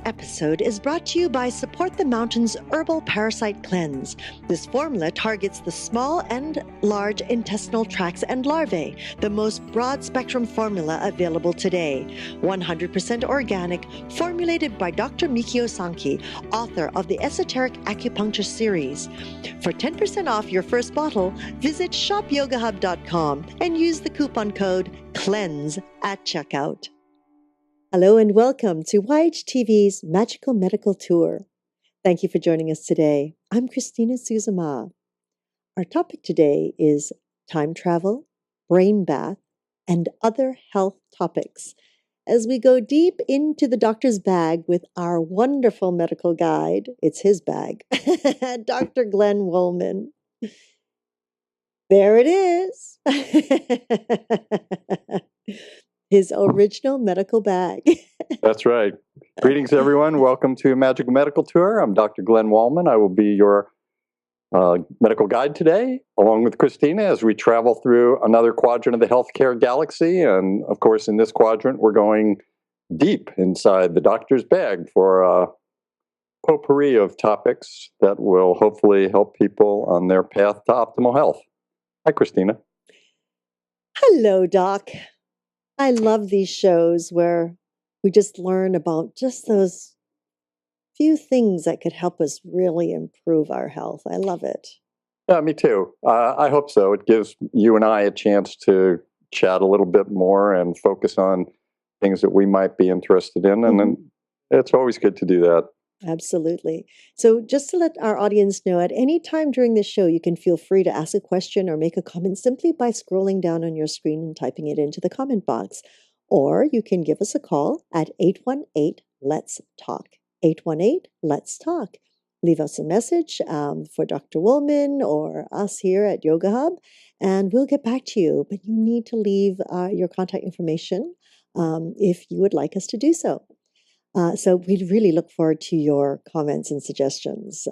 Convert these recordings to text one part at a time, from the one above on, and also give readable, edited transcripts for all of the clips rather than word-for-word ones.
episode is brought to you by Support the Mountains Herbal Parasite Cleanse. This formula targets the small and large intestinal tracts and larvae, the most broad-spectrum formula available today. 100% organic, formulated by Dr. Mikio Sankey, author of the Esoteric Acupuncture series. For 10% off your first bottle, visit shopyogahub.com and use the coupon code CLEANSE at checkout. Hello and welcome to YHTV's Magical Medical Tour. Thank you for joining us today. I'm Christina Suzuma. Our topic today is time travel, brain bath, and other health topics as we go deep into the doctor's bag with our wonderful medical guide. It's his bag, Dr. Glenn Wollman. There it is. His original medical bag. That's right. Greetings, everyone. Welcome to Magical Medical Tour. I'm Dr. Glenn Wollman. I will be your medical guide today, along with Christina, as we travel through another quadrant of the healthcare galaxy. And of course, in this quadrant, we're going deep inside the doctor's bag for a potpourri of topics that will hopefully help people on their path to optimal health. Hi, Christina. Hello, Doc. I love these shows where we just learn about just those few things that could help us really improve our health. I love it. Yeah, me too. I hope so. It gives you and I a chance to chat a little bit more and focus on things that we might be interested in. And then it's always good to do that. Absolutely. So just to let our audience know, at any time during this show, you can feel free to ask a question or make a comment simply by scrolling down on your screen and typing it into the comment box. Or you can give us a call at 818-LETS-TALK. 818-LETS-TALK. Leave us a message for Dr. Wollman or us here at Yoga Hub, and we'll get back to you. But you need to leave your contact information if you would like us to do so. So we'd really look forward to your comments and suggestions.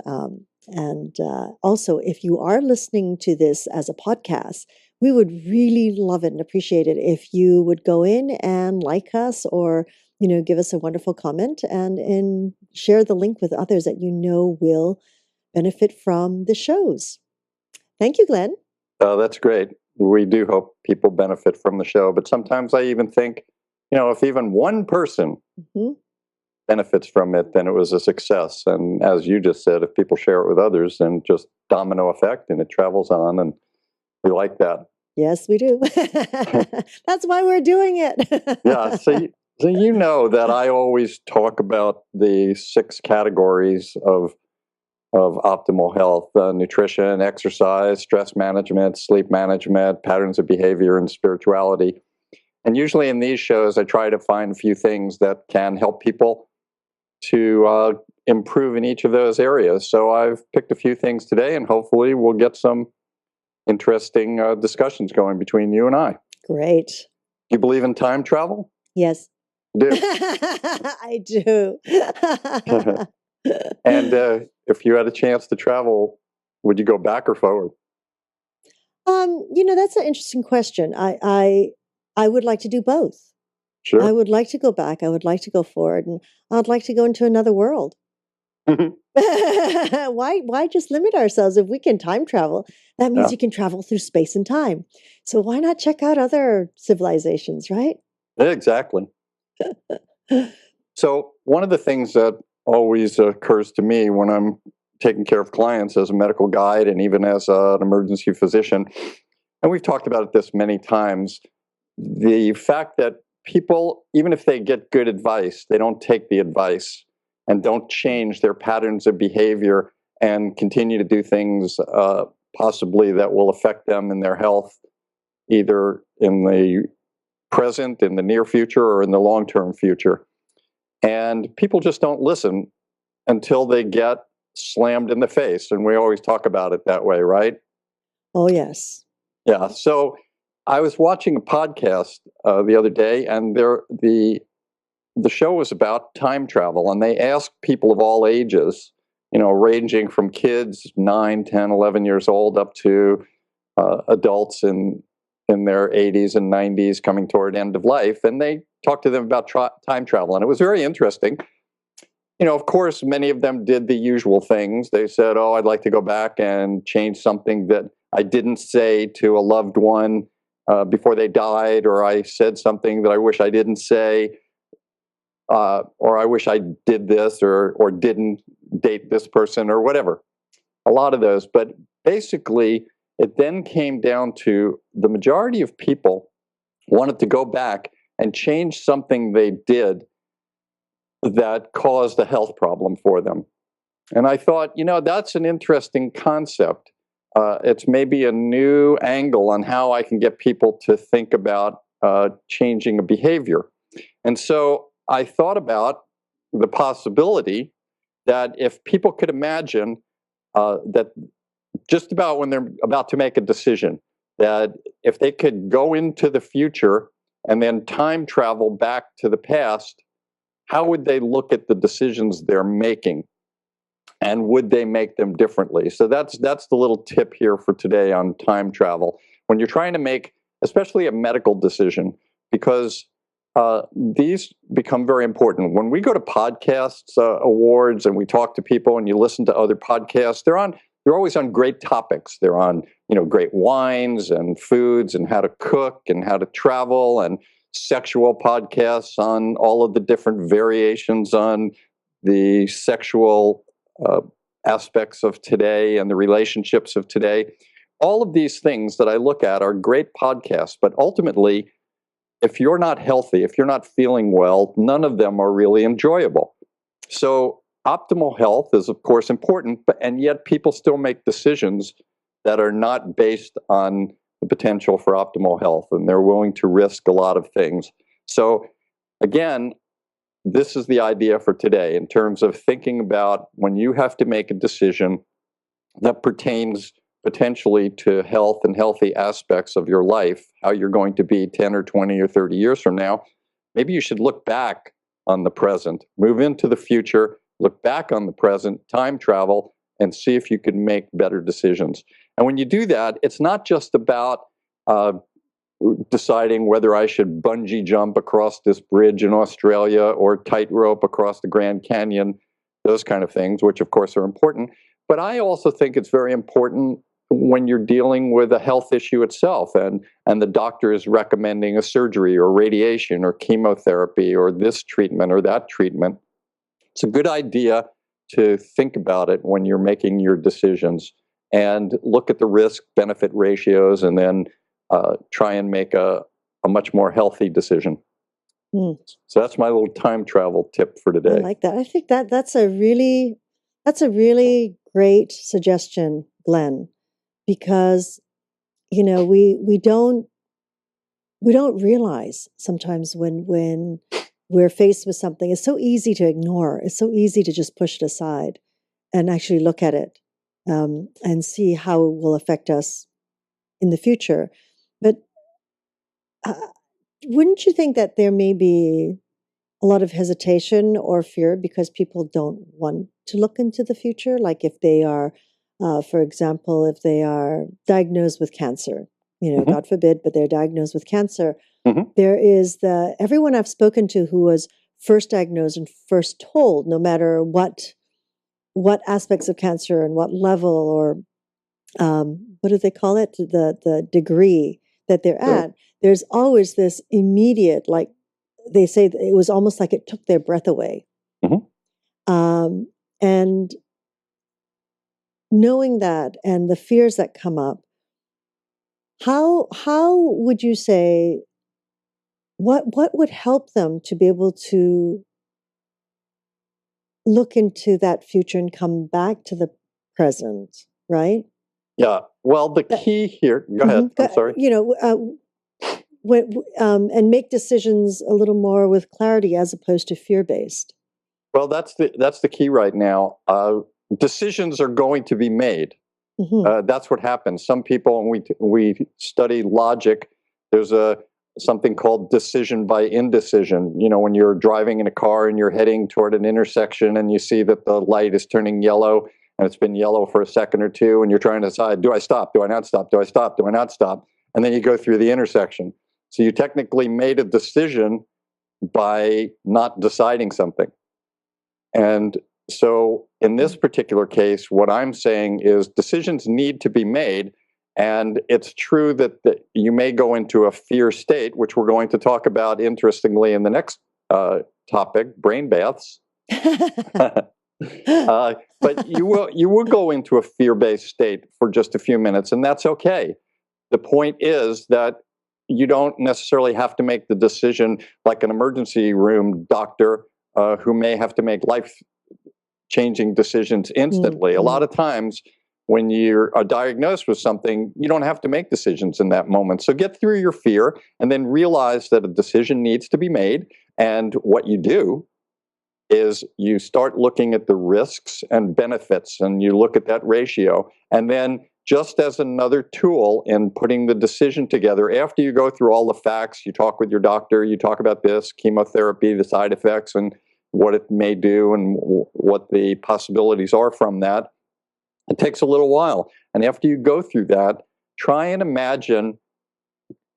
And also, if you are listening to this as a podcast, we would really love it and appreciate it if you would go in and like us or, give us a wonderful comment and share the link with others that you know will benefit from the shows. Thank you, Glenn. That's great. We do hope people benefit from the show. But sometimes I even think, if even one person benefits from it, then it was a success. And as you just said, if people share it with others, then just domino effect and it travels on, and we like that. Yes, we do. That's why we're doing it. Yeah. So you know that I always talk about the 6 categories of optimal health: nutrition, exercise, stress management, sleep management, patterns of behavior, and spirituality. And usually in these shows, I try to find a few things that can help people to improve in each of those areas. So I've picked a few things today, and hopefully we'll get some interesting discussions going between you and I. Great. Do you believe in time travel? Yes. You do? I do. And if you had a chance to travel, would you go back or forward? That's an interesting question. I would like to do both. Sure. I would like to go back. I would like to go forward, and I'd like to go into another world. Why just limit ourselves? If we can time travel, that means you can travel through space and time. So why not check out other civilizations, right? Exactly. So one of the things that always occurs to me when I'm taking care of clients as a medical guide and even as an emergency physician, and we've talked about this many times, the fact that people, even if they get good advice, they don't take the advice and don't change their patterns of behavior and continue to do things possibly that will affect them in their health, either in the present, in the near future, or in the long-term future. And people just don't listen until they get slammed in the face. And we always talk about it that way, right? Oh, yes. Yeah. So I was watching a podcast the other day, and the show was about time travel, and they asked people of all ages, ranging from kids 9, 10, 11 years old up to adults in their 80s and 90s coming toward end of life. And they talked to them about time travel. And it was very interesting of course, many of them did the usual things. They said, "Oh, I'd like to go back and change something that I didn't say to a loved one before they died, or I said something that I wish I didn't say, or I wish I did this, or didn't date this person, or whatever." A lot of those, but basically, it then came down to the majority of people wanted to go back and change something they did that caused a health problem for them. And I thought, that's an interesting concept. It's maybe a new angle on how I can get people to think about changing a behavior. And so I thought about the possibility that if people could imagine that just about when they're about to make a decision, that if they could go into the future and then time travel back to the past, how would they look at the decisions they're making? And would they make them differently? So that's the little tip here for today on time travel. When you're trying to make, especially a medical decision, because these become very important. When we go to podcasts awards and we talk to people and you listen to other podcasts, they're always on great topics. They're on great wines and foods and how to cook and how to travel, and sexual podcasts on all of the different variations on the sexual aspects of today and the relationships of today. All of these things that I look at are great podcasts, but ultimately, if you're not healthy, if you're not feeling well, none of them are really enjoyable. So optimal health is, of course, important, and yet people still make decisions that are not based on the potential for optimal health, and they're willing to risk a lot of things. So again, this is the idea for today in terms of thinking about when you have to make a decision that pertains potentially to health and healthy aspects of your life, how you're going to be 10 or 20 or 30 years from now. Maybe you should look back on the present, move into the future, look back on the present, time travel, and see if you can make better decisions. And when you do that, it's not just about deciding whether I should bungee jump across this bridge in Australia or tightrope across the Grand Canyon, those kind of things, which of course are important. But I also think it's very important when you're dealing with a health issue itself, and the doctor is recommending a surgery or radiation or chemotherapy or this treatment or that treatment. It's a good idea to think about it when you're making your decisions and look at the risk-benefit ratios, and then try and make a much more healthy decision. So that's my little time travel tip for today. I like that. I think that's a really great suggestion, Glenn, because we don't realize sometimes when we're faced with something, it's so easy to ignore. It's so easy to just push it aside and actually look at it and see how it will affect us in the future. But wouldn't you think that there may be a lot of hesitation or fear because people don't want to look into the future? Like if they are, for example, if they are diagnosed with cancer, God forbid, but they're diagnosed with cancer. There is everyone I've spoken to who was first diagnosed and first told, no matter what aspects of cancer and what level or what do they call it, the degree that they're at, there's always this immediate, like they say, it was almost like it took their breath away. And knowing that and the fears that come up, how would you say, what would help them to be able to look into that future and come back to the present, right? Yeah. Well, the key here. Go ahead. I'm sorry. And make decisions a little more with clarity as opposed to fear-based. Well, that's the key right now. Decisions are going to be made. That's what happens. Some people, when we study logic, there's something called decision by indecision. When you're driving in a car and you're heading toward an intersection and you see that the light is turning yellow and it's been yellow for a second or two, and you're trying to decide, do I stop? Do I not stop? Do I stop? Do I not stop? And then you go through the intersection. So you technically made a decision by not deciding something. And so in this particular case, what I'm saying is decisions need to be made. And it's true that you may go into a fear state, which we're going to talk about interestingly in the next topic, brain baths. But you will go into a fear-based state for just a few minutes, and that's okay. The point is that you don't necessarily have to make the decision like an emergency room doctor who may have to make life-changing decisions instantly. A lot of times when you're diagnosed with something, you don't have to make decisions in that moment. So get through your fear and then realize that a decision needs to be made. And what you do is you start looking at the risks and benefits, and you look at that ratio. And then just as another tool in putting the decision together, after you go through all the facts, you talk with your doctor, you talk about this, chemotherapy, the side effects, and what it may do and what the possibilities are from that. It takes a little while. And after you go through that, try and imagine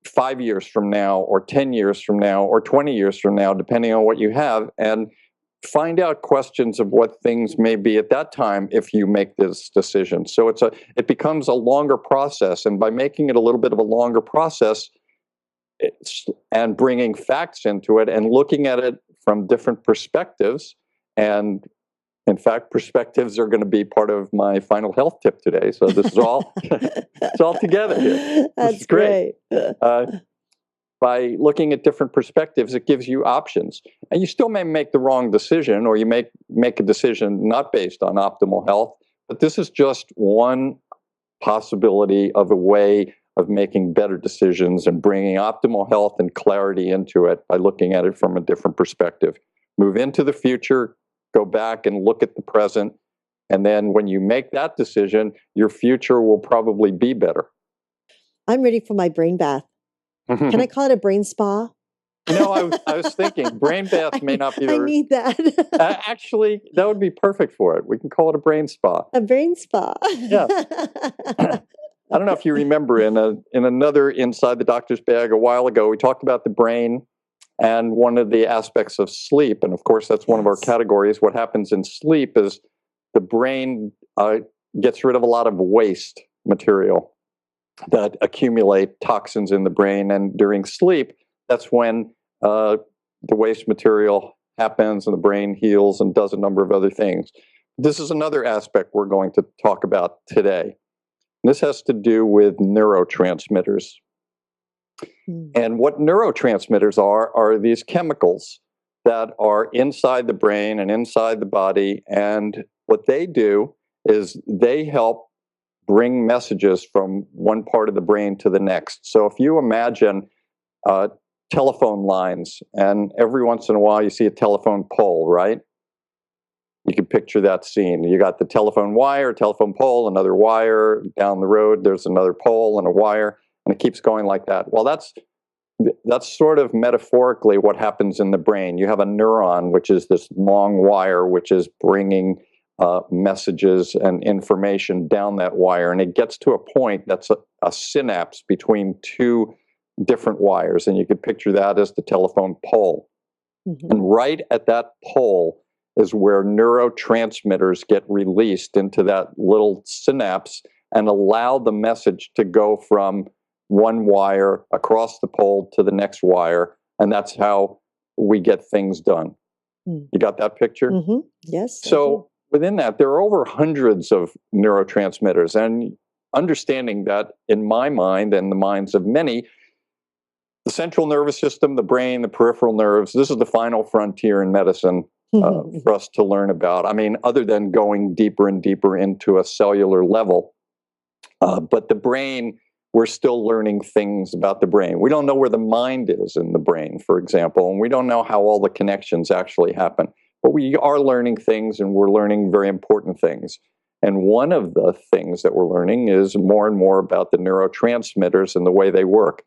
5 years from now, or 10 years from now, or 20 years from now, depending on what you have, and find out questions of what things may be at that time if you make this decision. So it becomes a longer process. And by making it a little bit of a longer process and bringing facts into it and looking at it from different perspectives, and in fact, perspectives are going to be part of my final health tip today. So this is all, it's all together here. That's great. By looking at different perspectives, it gives you options. And you still may make the wrong decision, or you make a decision not based on optimal health. But this is just one possibility of a way of making better decisions and bringing optimal health and clarity into it by looking at it from a different perspective. Move into the future, go back and look at the present. And then when you make that decision, your future will probably be better. I'm ready for my brain bath. Can I call it a brain spa? I was thinking brain bath may not be the... I need that. Actually, that would be perfect for it. We can call it a brain spa. A brain spa. Yeah. I don't know if you remember in another Inside the Doctor's Bag a while ago, we talked about the brain and one of the aspects of sleep. And of course, that's one of our categories. What happens in sleep is the brain gets rid of a lot of waste material that accumulate toxins in the brain. And during sleep, that's when the waste material happens and the brain heals and does a number of other things. This is another aspect we're going to talk about today. This has to do with neurotransmitters. And what neurotransmitters are these chemicals that are inside the brain and inside the body. And what they do is they help bring messages from one part of the brain to the next. So if you imagine telephone lines, and every once in a while you see a telephone pole, right? You can picture that scene. You got the telephone wire, telephone pole, another wire. Down the road, there's another pole and a wire, and it keeps going like that. Well, that's sort of metaphorically what happens in the brain. You have a neuron, which is this long wire, which is bringing messages and information down that wire, and it gets to a point that's a synapse between two different wires, and you could picture that as the telephone pole. And right at that pole is where neurotransmitters get released into that little synapse and allow the message to go from one wire across the pole to the next wire, and that's how we get things done. You got that picture? Yes. So within that, there are over hundreds of neurotransmitters, and understanding that, in my mind and the minds of many, the central nervous system, the brain, the peripheral nerves, this is the final frontier in medicine for us to learn about. I mean, other than going deeper and deeper into a cellular level. But the brain, we're still learning things about the brain. We don't know where the mind is in the brain, for example, and we don't know how all the connections actually happen. But we are learning things, and we're learning very important things. And one of the things that we're learning is more and more about the neurotransmitters and the way they work.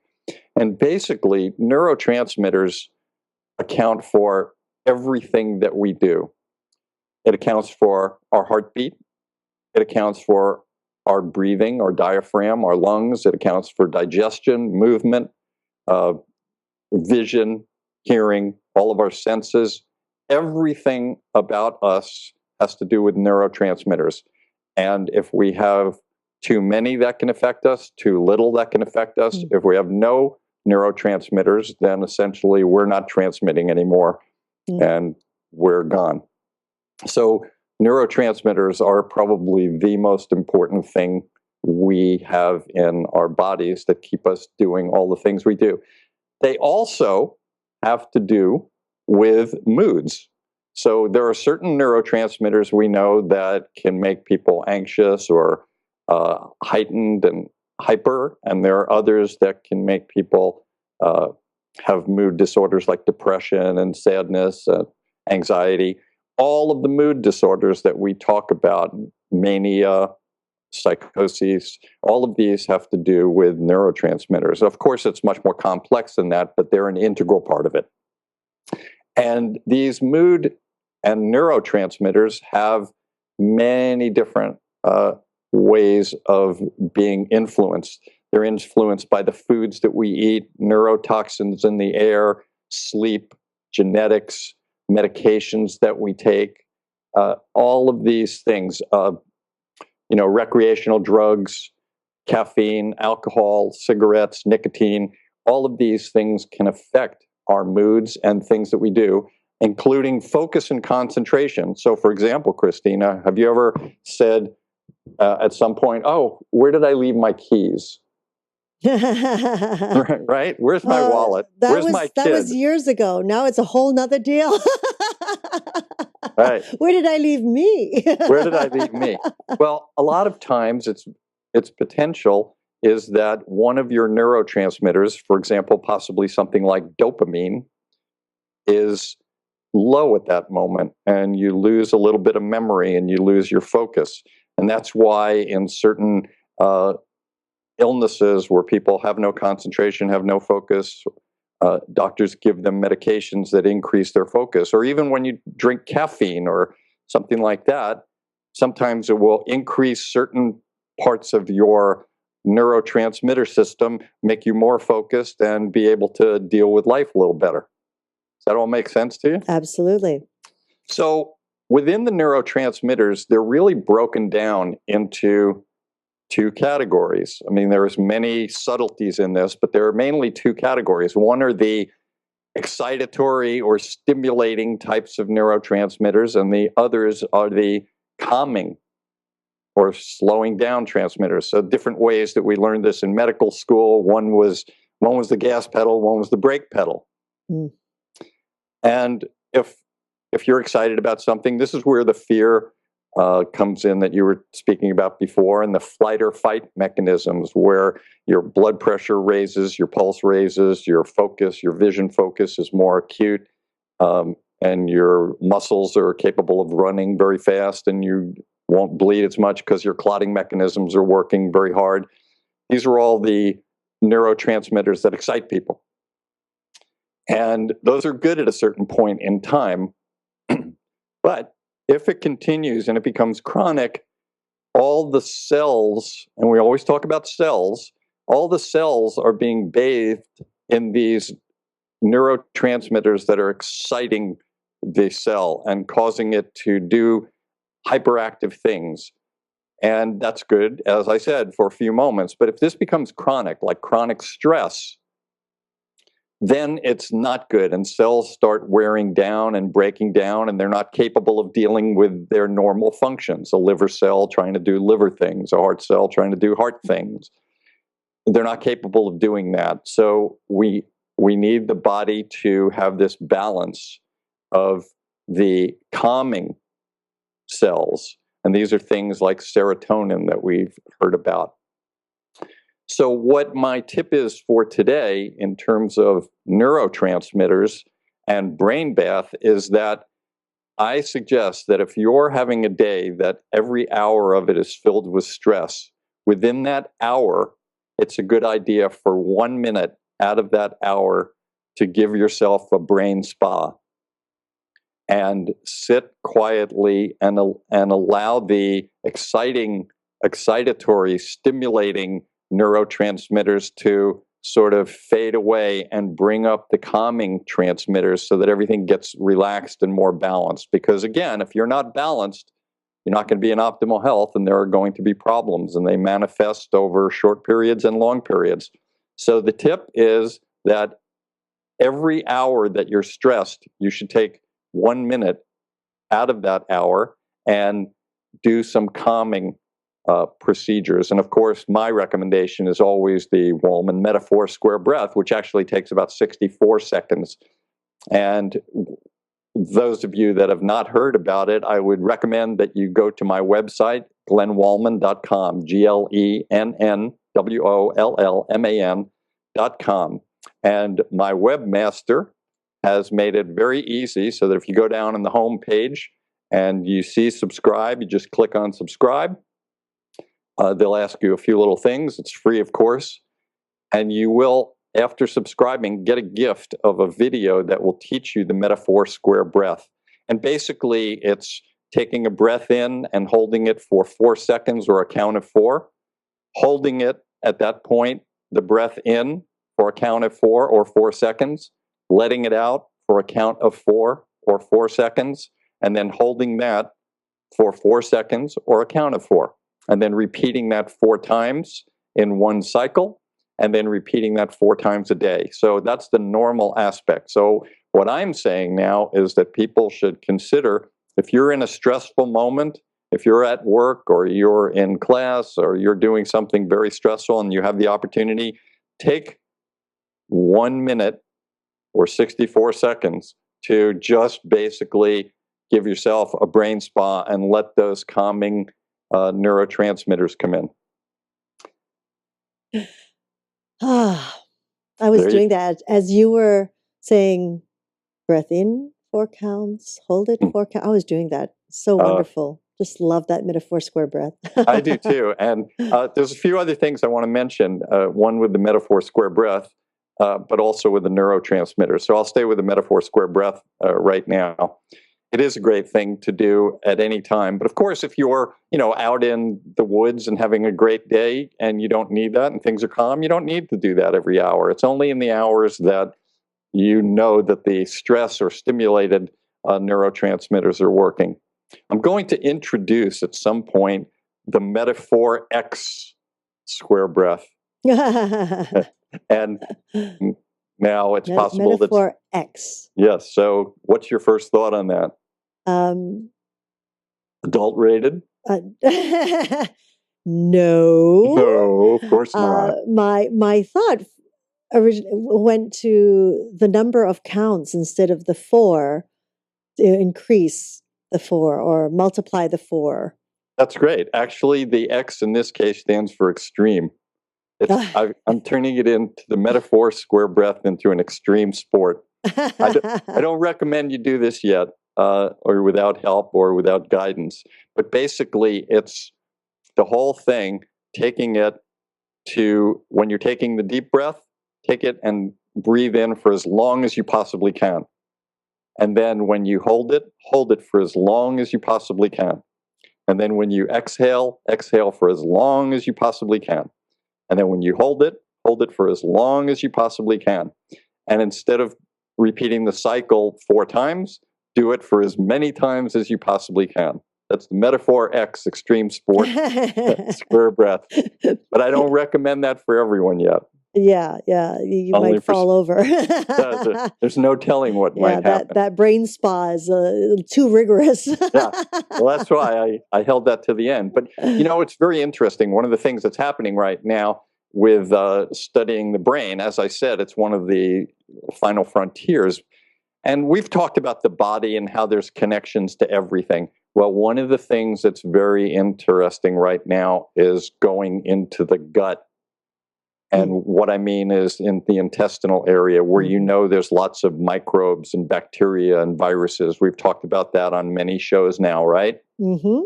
And basically, neurotransmitters account for everything that we do. It accounts for our heartbeat. It accounts for our breathing, our diaphragm, our lungs. It accounts for digestion, movement, vision, hearing, all of our senses. everything about us has to do with neurotransmitters. And if we have too many that can affect us, too little that can affect us, if we have no neurotransmitters, then essentially we're not transmitting anymore and we're gone. So neurotransmitters are probably the most important thing we have in our bodies that keep us doing all the things we do. They also have to do with moods. So there are certain neurotransmitters we know that can make people anxious or heightened and hyper, and there are others that can make people have mood disorders like depression and sadness, anxiety. All of the mood disorders that we talk about, mania, psychosis, all of these have to do with neurotransmitters. Of course, it's much more complex than that, but they're an integral part of it. And these mood and neurotransmitters have many different ways of being influenced. They're influenced by the foods that we eat, neurotoxins in the air, sleep, genetics, medications that we take, all of these things, recreational drugs, caffeine, alcohol, cigarettes, nicotine, all of these things can affect our moods and things that we do, including focus and concentration. So, for example, Christina, have you ever said at some point, "Oh, where did I leave my keys?" Right? Where's my wallet? Where's my kid? That was years ago. Now it's a whole nother deal. Right. Where did I leave me? Where did I leave me? Well, a lot of times its potential is that one of your neurotransmitters, for example, possibly something like dopamine, is low at that moment, and you lose a little bit of memory and you lose your focus. And that's why in certain illnesses where people have no concentration, have no focus, doctors give them medications that increase their focus. Or even when you drink caffeine or something like that, sometimes it will increase certain parts of your neurotransmitter system, make you more focused and be able to deal with life a little better. Does that all make sense to you? Absolutely. So within the neurotransmitters, they're really broken down into two categories. I mean, there's many subtleties in this, but there are mainly two categories. One are the excitatory or stimulating types of neurotransmitters, and the others are the calming or slowing down transmitters. So different ways that we learned this in medical school. One was the gas pedal, one was the brake pedal. And if you're excited about something, this is where the fear comes in that you were speaking about before, and the flight or fight mechanisms where your blood pressure raises, your pulse raises, your focus, your vision focus is more acute, and your muscles are capable of running very fast, and you won't bleed as much because your clotting mechanisms are working very hard. These are all the neurotransmitters that excite people. And those are good at a certain point in time. But if it continues and it becomes chronic, all the cells, and we always talk about cells, all the cells are being bathed in these neurotransmitters that are exciting the cell and causing it to do hyperactive things. And that's good, as I said, for a few moments. But if this becomes chronic, like chronic stress, then it's not good, and cells start wearing down and breaking down, and they're not capable of dealing with their normal functions. A liver cell trying to do liver things, a heart cell trying to do heart things. They're not capable of doing that. So we need the body to have this balance of the calming cells, and these are things like serotonin that we've heard about. So what my tip is for today in terms of neurotransmitters and brain bath is that I suggest that if you're having a day that every hour of it is filled with stress, within that hour, it's a good idea for 1 minute out of that hour to give yourself a brain spa and sit quietly and allow the excitatory, stimulating neurotransmitters to sort of fade away and bring up the calming transmitters so that everything gets relaxed and more balanced. Because again, if you're not balanced, you're not going to be in optimal health, and there are going to be problems, and they manifest over short periods and long periods. So the tip is that every hour that you're stressed, you should take 1 minute out of that hour and do some calming procedures. And of course, my recommendation is always the Wallman Metaphor Square Breath, which actually takes about 64 seconds. And those of you that have not heard about it, I would recommend that you go to my website, glennwollman.com, GLENNWOLLMAN.com. And my webmaster has made it very easy so that if you go down on the home page and you see subscribe, you just click on subscribe. They'll ask you a few little things. It's free, of course. And you will, after subscribing, get a gift of a video that will teach you the Metaphor Square Breath. And basically, it's taking a breath in and holding it for 4 seconds or a count of 4, holding it at that point, the breath in for a count of 4 or 4 seconds, letting it out for a count of 4 or 4 seconds, and then holding that for 4 seconds or a count of 4. And then repeating that 4 times in one cycle, and then repeating that 4 times a day. So that's the normal aspect. So what I'm saying now is that people should consider, if you're in a stressful moment, if you're at work or you're in class or you're doing something very stressful and you have the opportunity, take 1 minute or 64 seconds to just basically give yourself a brain spa and let those calming neurotransmitters come in. I was doing that as you were saying, breath in 4 counts, hold it 4 counts. I was doing that. So wonderful. Just love that Metaphor Square Breath. I do too. And there's a few other things I want to mention. One with the Metaphor Square Breath, but also with the neurotransmitters. So I'll stay with the Metaphor Square Breath right now. It is a great thing to do at any time. But of course, if you're, out in the woods and having a great day and you don't need that and things are calm, you don't need to do that every hour. It's only in the hours that you know that the stress or stimulated neurotransmitters are working. I'm going to introduce at some point the Metaphor X Square Breath. And now it's possible that Metaphor X. Yes. So what's your first thought on that? Adult rated? No, of course not. My thought originally went to the number of counts instead of the 4, to increase the 4 or multiply the 4. That's great. Actually, the X in this case stands for extreme. I'm turning it into the Metaphor Square Breath into an extreme sport. I don't recommend you do this yet, or without help or without guidance. But basically, it's the whole thing, taking it to, when you're taking the deep breath, take it and breathe in for as long as you possibly can. And then when you hold it for as long as you possibly can. And then when you exhale for as long as you possibly can. And then when you hold it for as long as you possibly can. And instead of repeating the cycle 4 times, do it for as many times as you possibly can. That's the Metaphor X Extreme Sport Square Breath. But I don't recommend that for everyone yet. Yeah. You might fall over. There's no telling what might happen. That brain spa is too rigorous. Yeah. Well, that's why I held that to the end. But, it's very interesting. One of the things that's happening right now with studying the brain, as I said, it's one of the final frontiers. And we've talked about the body and how there's connections to everything. Well, one of the things that's very interesting right now is going into the gut. And what I mean is in the intestinal area where there's lots of microbes and bacteria and viruses. We've talked about that on many shows now, right? Mm-hmm.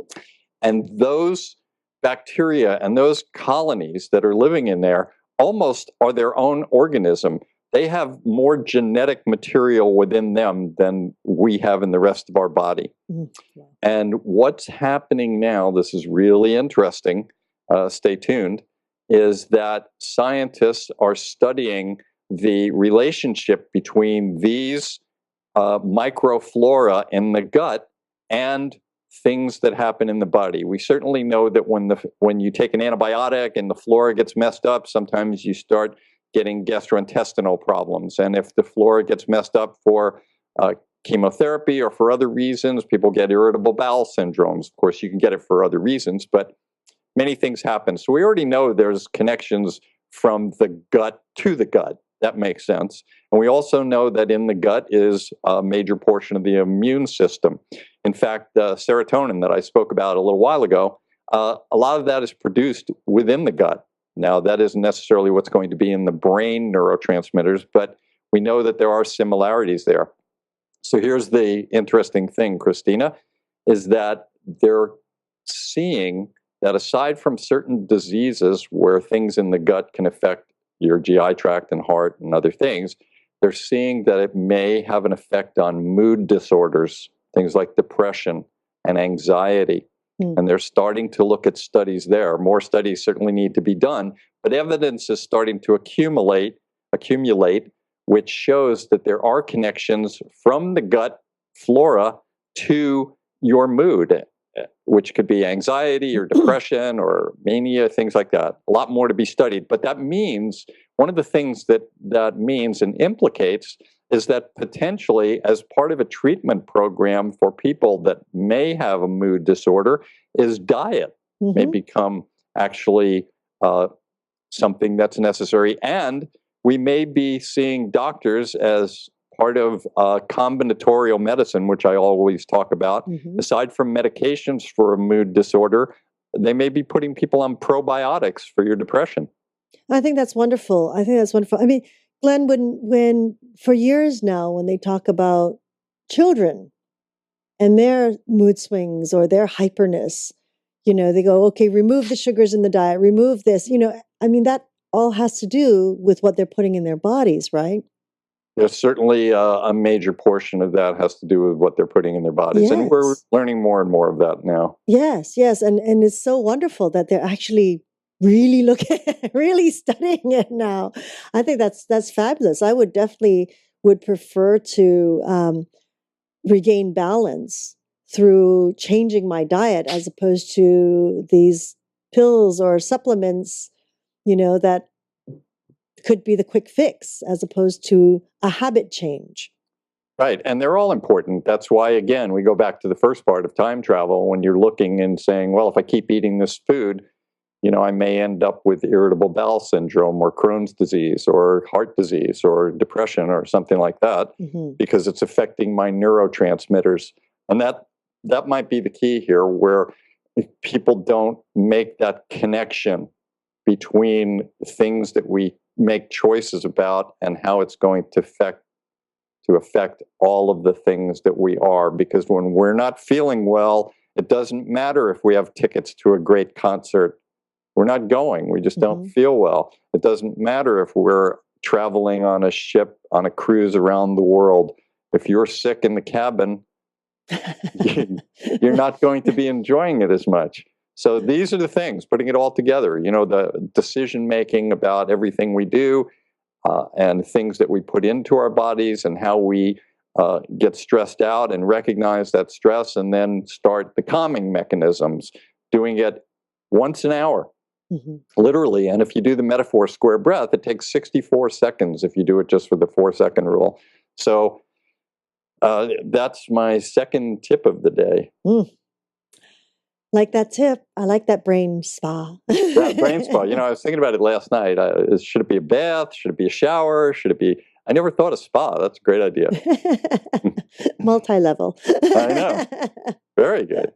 And those bacteria and those colonies that are living in there almost are their own organism. They have more genetic material within them than we have in the rest of our body. Mm-hmm. And what's happening now, this is really interesting, stay tuned, is that scientists are studying the relationship between these microflora in the gut and things that happen in the body. We certainly know that when you take an antibiotic and the flora gets messed up, sometimes you start getting gastrointestinal problems. And if the flora gets messed up for chemotherapy or for other reasons, people get irritable bowel syndromes. Of course, you can get it for other reasons, but many things happen. So we already know there's connections from the gut to the gut. That makes sense. And we also know that in the gut is a major portion of the immune system. In fact, serotonin that I spoke about a little while ago, a lot of that is produced within the gut. Now, that isn't necessarily what's going to be in the brain neurotransmitters, but we know that there are similarities there. So here's the interesting thing, Christina, is that they're seeing that aside from certain diseases where things in the gut can affect your GI tract and heart and other things, they're seeing that it may have an effect on mood disorders, things like depression and anxiety. And they're starting to look at studies there. More studies certainly need to be done, but evidence is starting to accumulate, which shows that there are connections from the gut flora to your mood, which could be anxiety or depression or mania, things like that. A lot more to be studied. But that means, one of the things that means and implicates is that potentially as part of a treatment program for people that may have a mood disorder, is diet may become actually something that's necessary. And we may be seeing doctors as part of combinatorial medicine, which I always talk about. Aside from medications for a mood disorder, they may be putting people on probiotics for your depression. I think that's wonderful. I mean, Glenn, when for years now, when they talk about children and their mood swings or their hyperness, they go, okay, remove the sugars in the diet, remove this, I mean, that all has to do with what they're putting in their bodies, right? There's certainly a major portion of that has to do with what they're putting in their bodies. Yes. And we're learning more and more of that now. Yes. And it's so wonderful that they're actually really really studying it now. I think that's fabulous. I would prefer to regain balance through changing my diet as opposed to these pills or supplements, that could be the quick fix as opposed to a habit change. Right. And they're all important. That's why, again, we go back to the first part of time travel when you're looking and saying, well, if I keep eating this food, I may end up with irritable bowel syndrome or Crohn's disease or heart disease or depression or something like that because it's affecting my neurotransmitters. And that might be the key here, where people don't make that connection between things that we make choices about and how it's going to affect all of the things that we are. Because when we're not feeling well, it doesn't matter if we have tickets to a great concert. We're not going. We just don't feel well. It doesn't matter if we're traveling on a ship, on a cruise around the world. If you're sick in the cabin, you're not going to be enjoying it as much. So these are the things, putting it all together, the decision-making about everything we do and things that we put into our bodies and how we get stressed out and recognize that stress and then start the calming mechanisms, doing it once an hour, literally. And if you do the metaphor square breath, it takes 64 seconds if you do it just with the 4-second rule. So that's my second tip of the day. Like that tip. I like that brain spa. Yeah, brain spa. I was thinking about it last night. Should it be a bath? Should it be a shower? Should it be... I never thought of spa. That's a great idea. Multi-level. I know. Very good.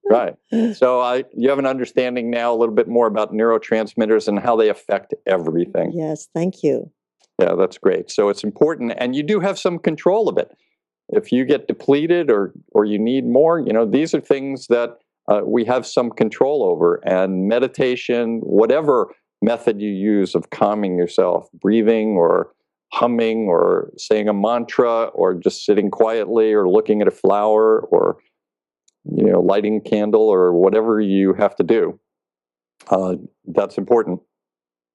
Right. So you have an understanding now a little bit more about neurotransmitters and how they affect everything. Yes, thank you. Yeah, that's great. So it's important, and you do have some control of it. If you get depleted or you need more, these are things that we have some control over. And meditation, whatever method you use of calming yourself, breathing or humming or saying a mantra or just sitting quietly or looking at a flower or lighting a candle or whatever you have to do, that's important.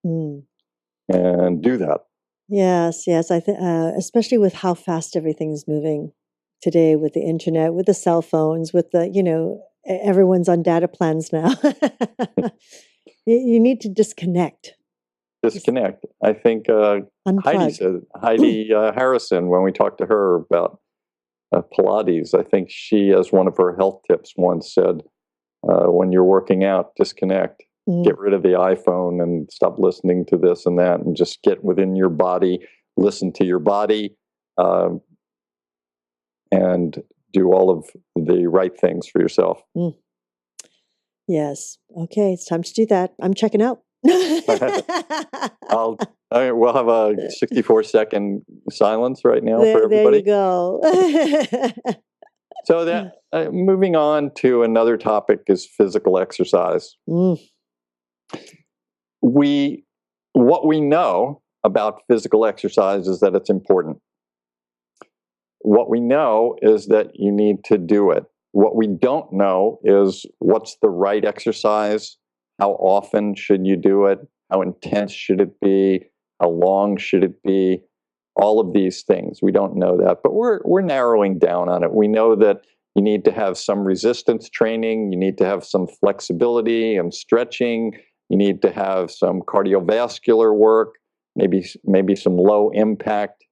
Mm. and do that. Yes, yes. I think, especially with how fast everything is moving today, with the internet, with the cell phones, with the, everyone's on data plans now. You need to disconnect, Disconnect. I think unplug. Heidi Harrison, when we talked to her about Pilates, I think she, as one of her health tips, once said, when you're working out, disconnect. Get rid of the iPhone and stop listening to this and that, and just get within your body, listen to your body, and do all of the right things for yourself. Yes. Okay, it's time to do that. I'm checking out. We'll have a 64-second silence right now for everybody. There you go. So that moving on to another topic is physical exercise. What we know about physical exercise is that it's important. What we know is that you need to do it. What we don't know is what's the right exercise, how often should you do it, how intense should it be, how long should it be, all of these things. We don't know that, but we're narrowing down on it. We know that you need to have some resistance training, you need to have some flexibility and stretching, you need to have some cardiovascular work, maybe some low impact,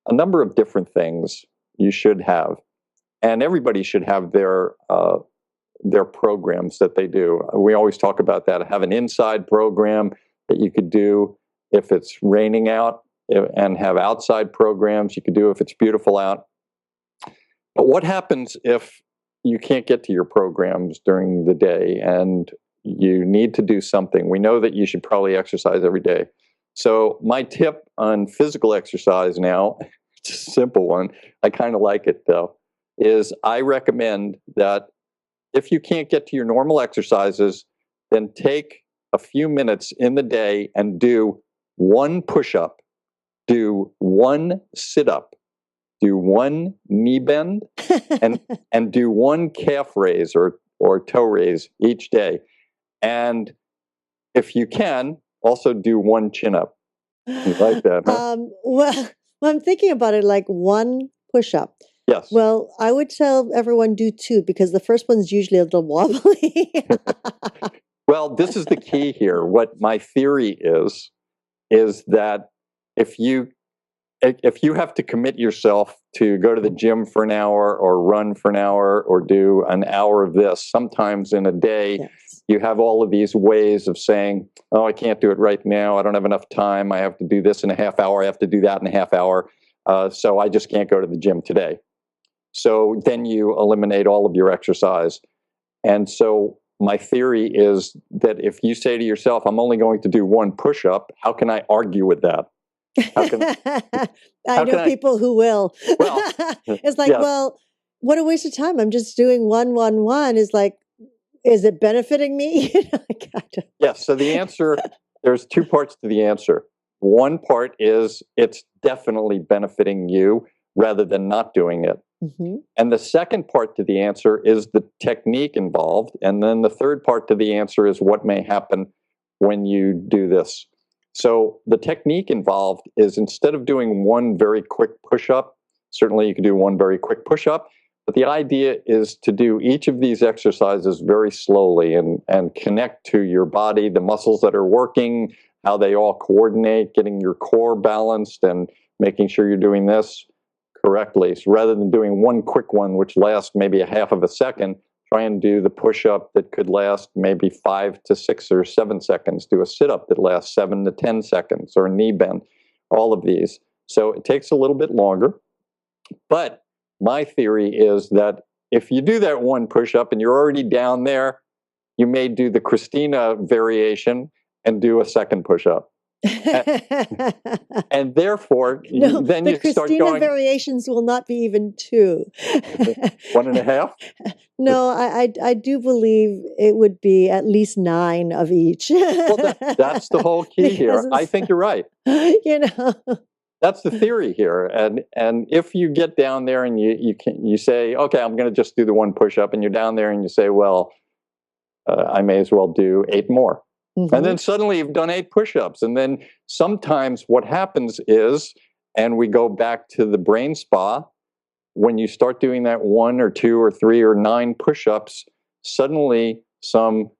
a number of different things you should have. And everybody should have their programs that they do. We always talk about that. Have an inside program that you could do if it's raining out, and have outside programs you could do if it's beautiful out. But what happens if you can't get to your programs during the day and you need to do something? We know that you should probably exercise every day. So my tip on physical exercise now, it's a simple one, I kind of like it though, is I recommend that if you can't get to your normal exercises, then take a few minutes in the day and do one push-up, do one sit-up, do one knee bend, and do one calf raise or toe raise each day. And if you can, also do one chin-up. You like that, huh? Well, I'm thinking about it like one push-up. Yes. Well, I would tell everyone do two, because the first one's usually a little wobbly. Well, this is the key here. What my theory is that if you have to commit yourself to go to the gym for an hour or run for an hour or do an hour of this, sometimes in a day, Yes. you have all of these ways of saying, oh, I can't do it right now. I don't have enough time. I have to do this in a half hour. I have to do that in a half hour. So I just can't go to the gym today. So then you eliminate all of your exercise. And so my theory is that if you say to yourself, I'm only going to do one push-up, how can I argue with that? I know people who will. Well, it's like, yes. Well, what a waste of time. I'm just doing one. Is like, is it benefiting me? Yes. So the answer, there's two parts to the answer. One part is it's definitely benefiting you rather than not doing it. Mm-hmm. And the second part to the answer is the technique involved. And then the third part to the answer is what may happen when you do this. So the technique involved is, instead of doing one very quick push-up, certainly you can do one very quick push-up, but the idea is to do each of these exercises very slowly and connect to your body, the muscles that are working, how they all coordinate, getting your core balanced and making sure you're doing this correctly. So rather than doing one quick one, which lasts maybe a half of a second, try and do the push-up that could last maybe 5 to 6 or 7 seconds. Do a sit-up that lasts 7 to 10 seconds, or a knee bend, all of these. So it takes a little bit longer. But my theory is that if you do that one push-up and you're already down there, you may do the Christina variation and do a second push-up. And therefore, then you start going. The Christina variations will not be even 2. 1.5? No, I do believe it would be at least 9 of each. Well, that's the whole key here. I think you're right. That's the theory here. And if you get down there and you say, okay, I'm going to just do the one push-up, and you're down there and you say, well, I may as well do 8 more. And then suddenly you've done 8 push-ups. And then sometimes what happens is, and we go back to the brain spa, when you start doing that 1 or 2 or 3 or 9 push-ups, suddenly some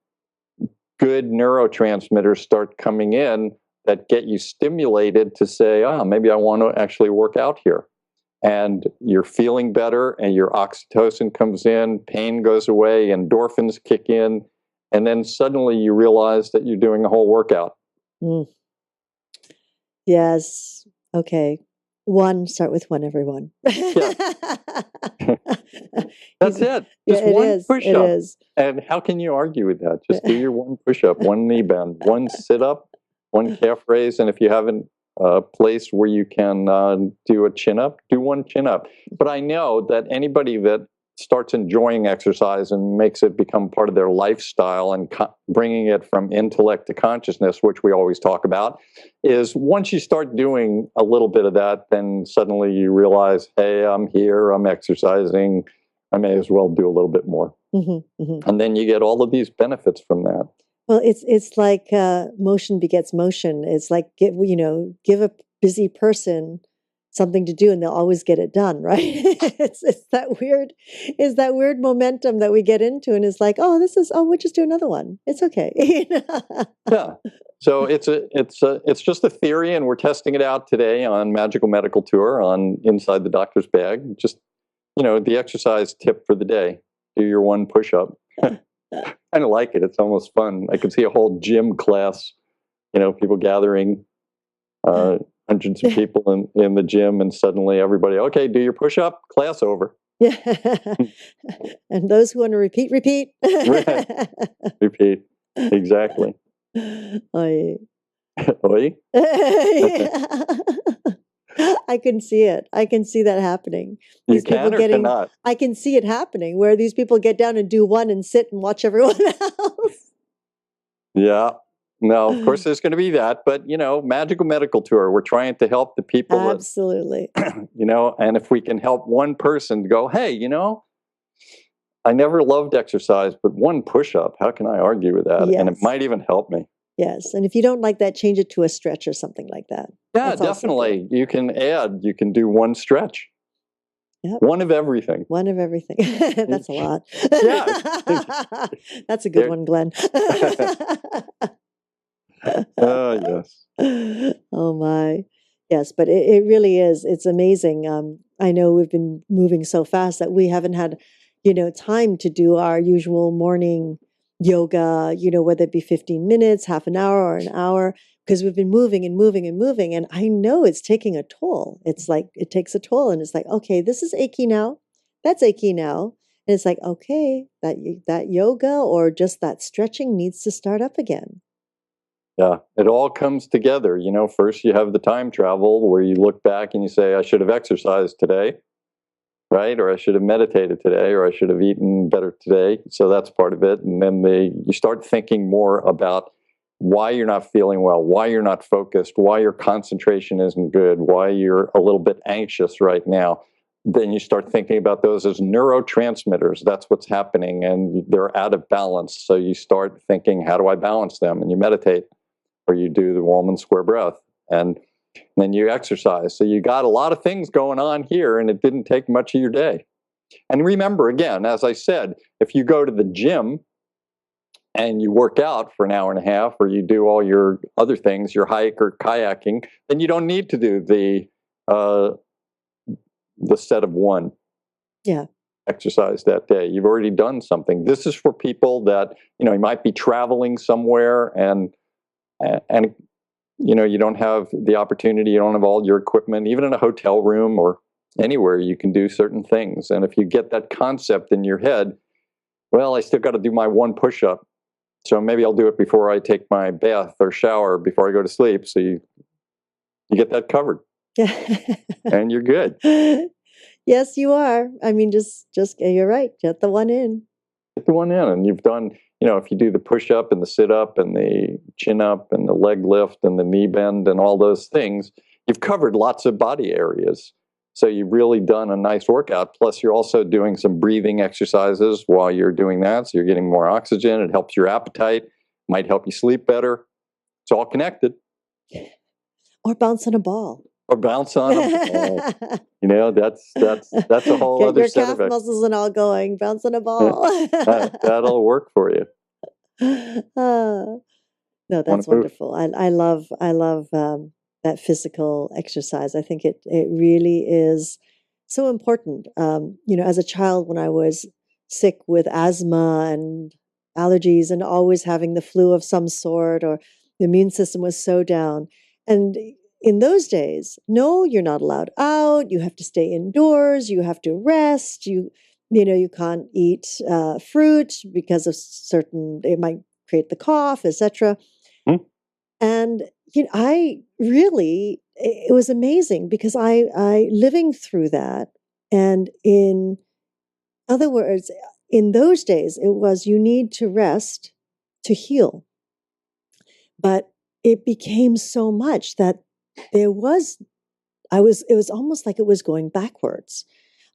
good neurotransmitters start coming in that get you stimulated to say, maybe I want to actually work out here. And you're feeling better, and your oxytocin comes in, pain goes away, endorphins kick in, and then suddenly you realize that you're doing a whole workout. Yes. Okay. Start with 1, everyone. Yeah. That's it. Just one push-up. It is. And how can you argue with that? Just do your 1 push-up, 1 knee bend, 1 sit-up, 1 calf raise, and if you haven't place where you can do a chin-up, do 1 chin-up. But I know that anybody that starts enjoying exercise and makes it become part of their lifestyle and bringing it from intellect to consciousness, which we always talk about, is once you start doing a little bit of that, then suddenly you realize, hey, I'm here, I'm exercising, I may as well do a little bit more. And then you get all of these benefits from that. Well, it's like motion begets motion. It's like give a busy person something to do, and they'll always get it done, right? it's that weird momentum that we get into, and it's like, we'll just do another one. It's okay. Yeah. So it's just a theory, and we're testing it out today on Magical Medical Tour on Inside the Doctor's Bag. Just the exercise tip for the day: do your 1 push-up. I kind of like it. It's almost fun. I could see a whole gym class, people gathering, hundreds of people in the gym, and suddenly everybody, okay, do your push-up, class over. Yeah. And those who want to repeat. Repeat. Exactly. Oy. Oy? I can see it. I can see that happening. You can or cannot? I can see it happening where these people get down and do 1 and sit and watch everyone else. Yeah. No, of course there's going to be that. But, Magical Medical Tour, we're trying to help the people. Absolutely. And if we can help one person go, hey, I never loved exercise, but 1 push-up, how can I argue with that? Yes. And it might even help me. Yes. And if you don't like that, change it to a stretch or something like that. Yeah, definitely. You can do 1 stretch. Yep. 1 of everything. 1 of everything. That's a lot. Yeah. That's a good one, Glenn. Oh, yes. Oh, my. Yes, but it really is. It's amazing. I know we've been moving so fast that we haven't had, time to do our usual morning yoga, whether it be 15 minutes, half an hour, or an hour, because we've been moving and moving and moving. And I know it's taking a toll. It's like, it takes a toll, and it's like, okay, this is achy now. That's achy now. And it's like, okay, that yoga or just that stretching needs to start up again. Yeah, it all comes together. First you have the time travel where you look back and you say, I should have exercised today, right? Or I should have meditated today, or I should have eaten better today. So that's part of it. And then you start thinking more about why you're not feeling well, why you're not focused, why your concentration isn't good, why you're a little bit anxious right now. Then you start thinking about those as neurotransmitters. That's what's happening, and they're out of balance. So you start thinking, how do I balance them? And you meditate, or you do the Wallman square breath, and then you exercise. So you got a lot of things going on here, and it didn't take much of your day. And remember, again, as I said, if you go to the gym and you work out for an hour and a half, or you do all your other things, your hike or kayaking, then you don't need to do the set of 1 exercise that day. You've already done something. This is for people that, you might be traveling somewhere and you don't have the opportunity, you don't have all your equipment, even in a hotel room or anywhere you can do certain things. And if you get that concept in your head, well, I still got to do my 1 push-up. So maybe I'll do it before I take my bath or shower before I go to sleep. So you get that covered. And you're good. Yes, you are. I mean, just you're right. Get the 1 in. Get the 1 in, and you've done, if you do the push-up and the sit-up and the chin-up and the leg lift and the knee bend and all those things, you've covered lots of body areas. So you've really done a nice workout. Plus, you're also doing some breathing exercises while you're doing that. So you're getting more oxygen. It helps your appetite. might help you sleep better. It's all connected. Or bounce on a ball. Or bounce on them. You know, that's a whole Get other your set calf of muscles and all going. Bounce on a ball. that'll work for you. No, Wanna that's move? wonderful. I love that physical exercise. I think it really is so important. You know, as a child, when I was sick with asthma and allergies, and always having the flu of some sort, or the immune system was so down, and in those days, no, you're not allowed out. You have to stay indoors. You have to rest. You know, you can't eat fruit because of certain, it might create the cough, etc. Hmm. And you know, I really, it was amazing because I living through that. And in other words, in those days, it was you need to rest to heal. But it became so much that there was, it was almost like it was going backwards.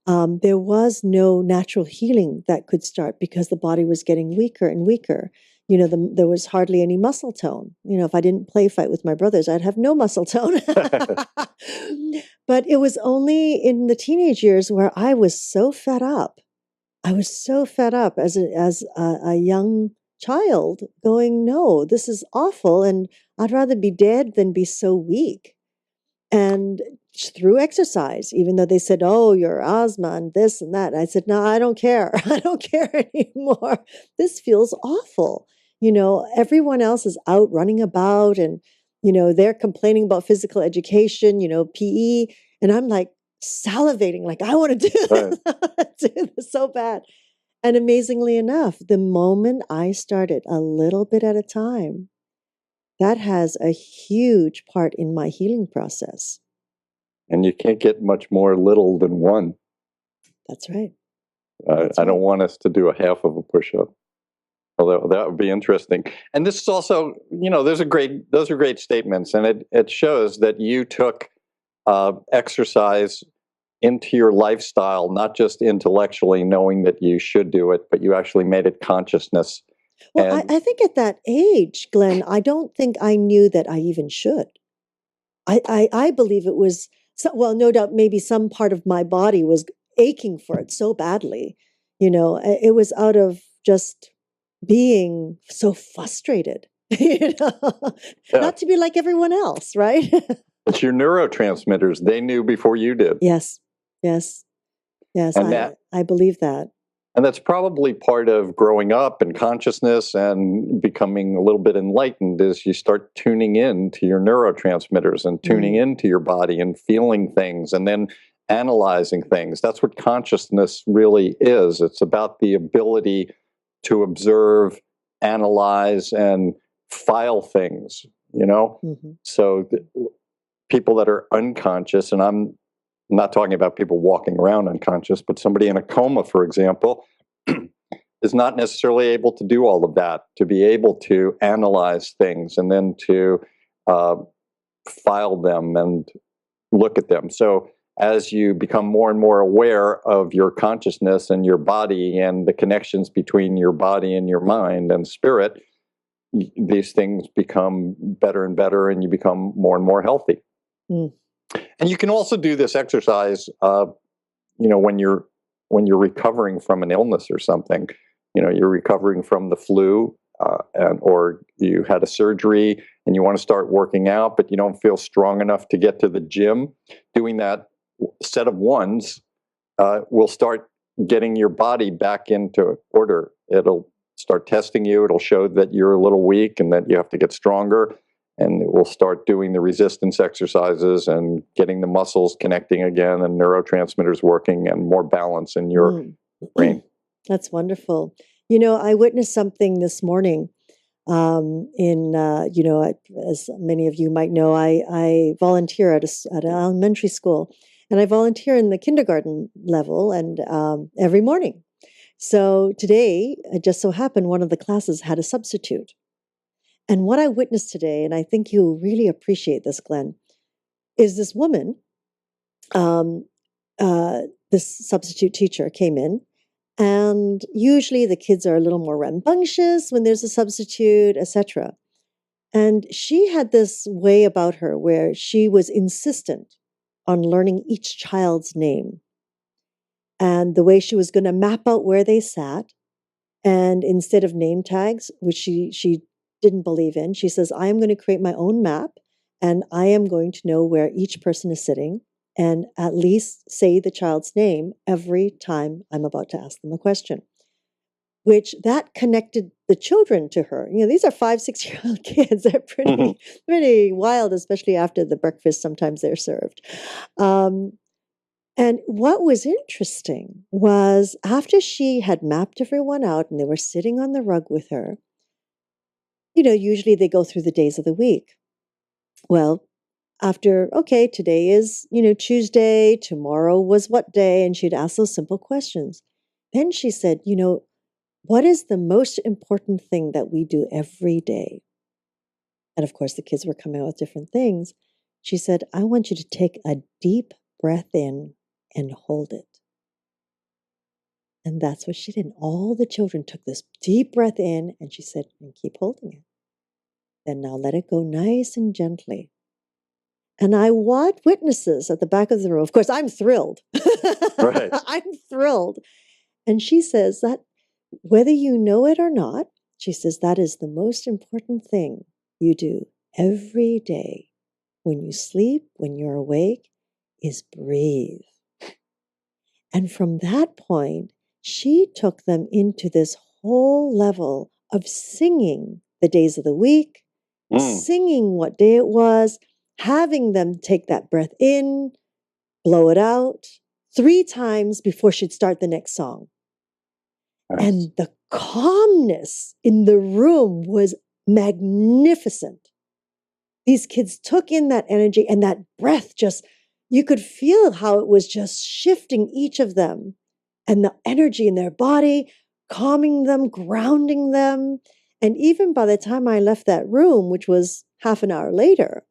There was no natural healing that could start because the body was getting weaker and weaker. You know, there was hardly any muscle tone. You know, if I didn't play fight with my brothers, I'd have no muscle tone. But it was only in the teenage years where I was so fed up. I was so fed up as a young child, going, no, this is awful, and I'd rather be dead than be so weak. And through exercise, even though they said, oh, you're asthma and this and that. And I said, no, I don't care. I don't care anymore. This feels awful. You know, everyone else is out running about, and, you know, they're complaining about physical education, you know, PE. And I'm like salivating, like, I want to do this, do this so bad. And amazingly enough, the moment I started a little bit at a time, that has a huge part in my healing process. And you can't get much more little than one. That's right. I don't want us to do a half of a push-up. Although that would be interesting. And this is also, you know, those are great statements. And it shows that you took exercise into your lifestyle, not just intellectually knowing that you should do it, but you actually made it consciousness. Well, I think at that age, Glenn, I don't think I knew that I even should. I believe it was, well, no doubt maybe some part of my body was aching for it so badly. You know, it was out of just being so frustrated, you know, not to be like everyone else, right? It's your neurotransmitters. They knew before you did. Yes, yes, yes. And I believe that. And that's probably part of growing up and consciousness and becoming a little bit enlightened is you start tuning in to your neurotransmitters and tuning into your body and feeling things and then analyzing things. That's what consciousness really is. It's about the ability to observe, analyze, and file things, you know? So people that are unconscious, and I'm not talking about people walking around unconscious, but somebody in a coma, for example, is not necessarily able to do all of that, to be able to analyze things and then to file them and look at them. So as you become more and more aware of your consciousness and your body and the connections between your body and your mind and spirit, these things become better and better, and you become more and more healthy. And you can also do this exercise, you know, when you're recovering from an illness or something. You know, you're recovering from the flu, or you had a surgery and you want to start working out, but you don't feel strong enough to get to the gym. Doing that set of ones will start getting your body back into order. It'll start testing you. It'll show that you're a little weak and that you have to get stronger. And it will start doing the resistance exercises and getting the muscles connecting again and neurotransmitters working and more balance in your brain. That's wonderful. You know, I witnessed something this morning you know, as many of you might know, I volunteer at an elementary school, and I volunteer in the kindergarten level and every morning. So today, it just so happened one of the classes had a substitute. And what I witnessed today, and I think you'll really appreciate this, Glenn, is this woman, this substitute teacher came in, And usually the kids are a little more rambunctious when there's a substitute, etc. And she had this way about her where she was insistent on learning each child's name and the way she was going to map out where they sat. And instead of name tags, which she didn't believe in, she says, I am going to create my own map and I am going to know where each person is sitting and at least say the child's name every time I'm about to ask them a question, which that connected the children to her. You know, these are 5, 6-year-old kids. They're pretty wild, especially after the breakfast. Sometimes they're served. And what was interesting was after she had mapped everyone out and they were sitting on the rug with her, you know, usually they go through the days of the week. Well, after, okay, today is, you know, Tuesday, tomorrow was what day? And she'd ask those simple questions. Then she said, you know, what is the most important thing that we do every day? And of course, the kids were coming out with different things. She said, I want you to take a deep breath in and hold it. And that's what she did. And all the children took this deep breath in and she said, and keep holding it. Then now let it go nice and gently. And I want witnesses at the back of the room. Of course, I'm thrilled. Right. I'm thrilled. And she says that whether you know it or not, she says that is the most important thing you do every day when you sleep, when you're awake, is breathe. And from that point, she took them into this whole level of singing the days of the week, singing what day it was, having them take that breath in, blow it out 3 times before she'd start the next song. Nice. And the calmness in the room was magnificent. These kids took in that energy and that breath just, you could feel how it was just shifting each of them and the energy in their body, calming them, grounding them. And even by the time I left that room, which was half an hour later,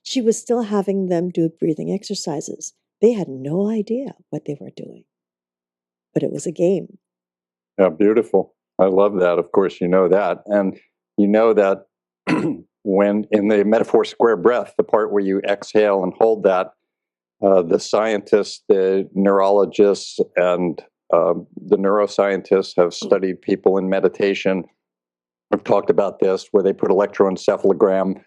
she was still having them do breathing exercises. They had no idea what they were doing, but it was a game. Yeah, beautiful. I love that. Of course, you know that. And you know that when in the metaphor square breath, the part where you exhale and hold that, the scientists, the neurologists, and the neuroscientists have studied people in meditation. I've talked about this, where they put electroencephalogram,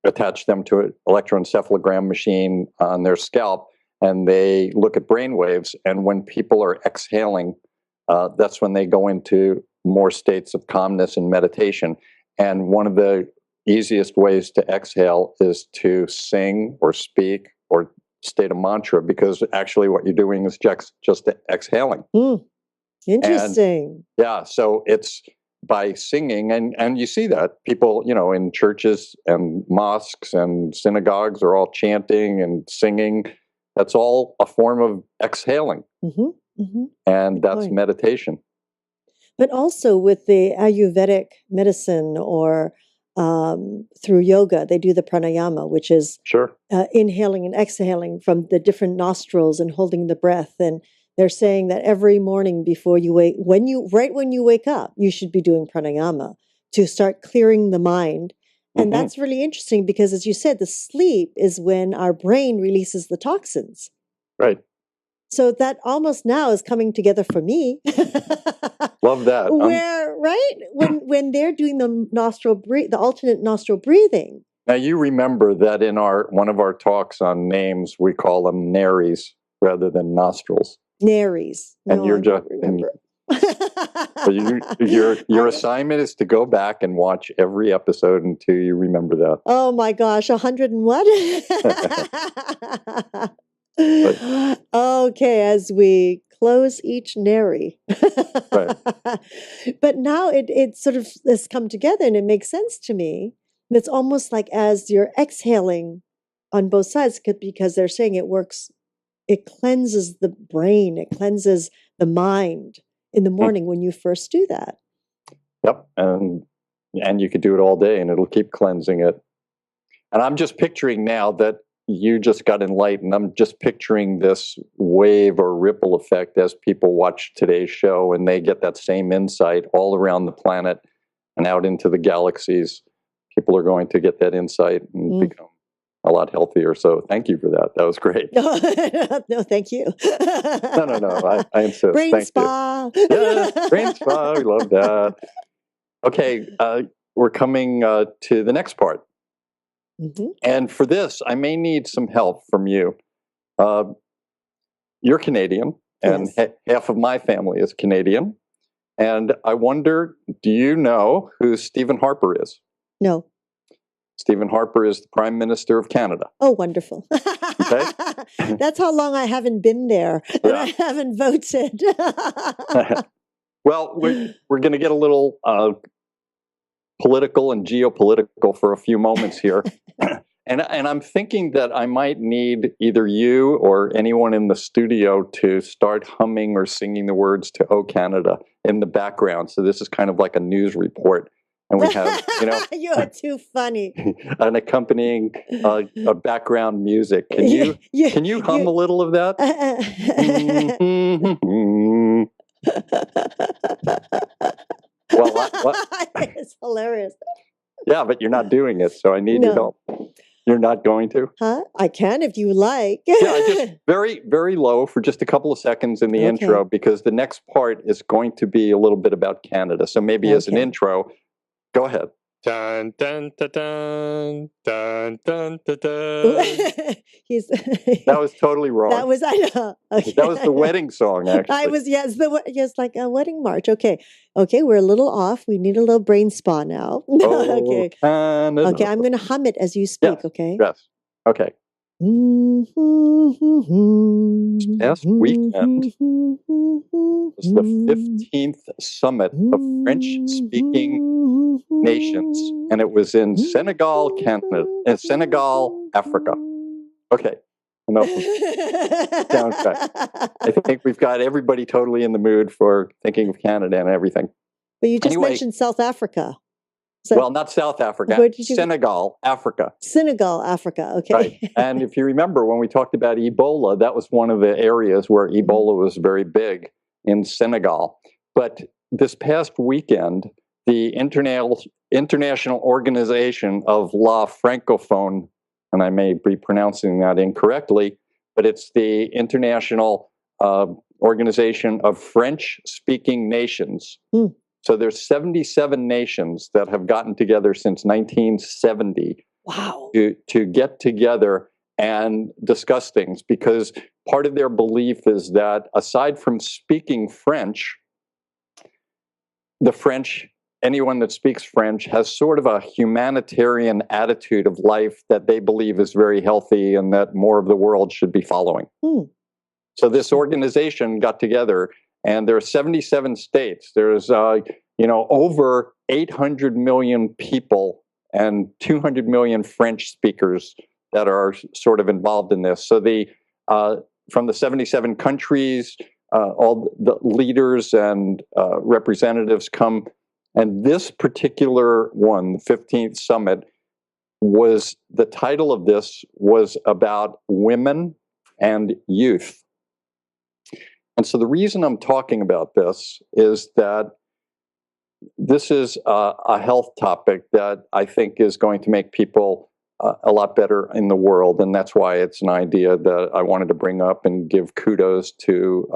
attach them to an electroencephalogram machine on their scalp, and they look at brain waves. And when people are exhaling, that's when they go into more states of calmness and meditation. And one of the easiest ways to exhale is to sing or speak or state a mantra, because actually what you're doing is just exhaling. Interesting. And, yeah, so it's by singing, and you see that people, you know, in churches and mosques and synagogues are all chanting and singing. That's all a form of exhaling. And that's meditation. But also with the Ayurvedic medicine or through yoga, they do the pranayama, which is inhaling and exhaling from the different nostrils and holding the breath. And they're saying that every morning before you wake, when you wake up, you should be doing pranayama to start clearing the mind. And that's really interesting because, as you said, the sleep is when our brain releases the toxins. Right. So that almost now is coming together for me. Love that. Where, right? When they're doing the alternate nostril breathing. Now you remember that in one of our talks on names, we call them nares rather than nostrils. Nares. And you're just remember. Your assignment is to go back and watch every episode until you remember that. Oh my gosh, 100 and what? Okay, as we close each nary. Right. But now it sort of has come together and it makes sense to me. It's almost like as you're exhaling on both sides, because they're saying it works, it cleanses the brain, it cleanses the mind in the morning when you first do that. Yep, and you could do it all day and it'll keep cleansing it. And I'm just picturing now that, you just got enlightened. I'm just picturing this wave or ripple effect as people watch today's show and they get that same insight all around the planet and out into the galaxies. People are going to get that insight and become a lot healthier. So thank you for that. That was great. No, thank you. No. I insist. Brain thank spa. you. Yes, brain spa. We love that. Okay, we're coming to the next part. Mm-hmm. And for this, I may need some help from you. You're Canadian, and Yes. half of my family is Canadian. And I wonder, do you know who Stephen Harper is? No. Stephen Harper is the Prime Minister of Canada. Oh, wonderful. Okay. That's how long I haven't been there, and Yeah. I haven't voted. Well, we're going to get a little political and geopolitical for a few moments here. And I'm thinking that I might need either you or anyone in the studio to start humming or singing the words to "Oh Canada" in the background. So this is kind of like a news report. And we have, You are too funny. an accompanying a background music. Can you hum a little of that? Well, it's hilarious. yeah, but you're not doing it, so I need your help. You're not going to? Huh? I can if you like. Yeah, I just very, very low for just a couple of seconds in the intro, because the next part is going to be a little bit about Canada. So maybe as an intro, go ahead. Dun dun dun dun dun dun dun dun. That was totally wrong. That was, I know. Okay. That was the wedding song, actually. I was, yes, like a wedding march. Okay, we're a little off. We need a little brain spa now. Oh, okay, Canada. okay. I'm going to hum it as you speak. Yes. Okay. Yes. Okay. Last weekend was the 15th summit of French-speaking nations, and it was in Senegal, Africa. Okay, enough sound effects. I think we've got everybody totally in the mood for thinking of Canada and everything. But you just mentioned South Africa. So, well, not South Africa, Senegal, Africa. Senegal, Africa, okay. Right. And if you remember, when we talked about Ebola, that was one of the areas where Ebola was very big in Senegal. But this past weekend, the International Organization of La Francophone, and I may be pronouncing that incorrectly, but it's the International Organization of French-Speaking Nations. So there's 77 nations that have gotten together since 1970 to get together and discuss things, because part of their belief is that aside from speaking French, anyone that speaks French has sort of a humanitarian attitude of life that they believe is very healthy and that more of the world should be following. So this organization got together, and there are 77 states. There's, over 800 million people and 200 million French speakers that are sort of involved in this. So from the 77 countries, all the leaders and representatives come. And this particular one, the 15th summit, the title of this was about women and youth. And so the reason I'm talking about this is that this is a health topic that I think is going to make people a lot better in the world. And that's why it's an idea that I wanted to bring up and give kudos to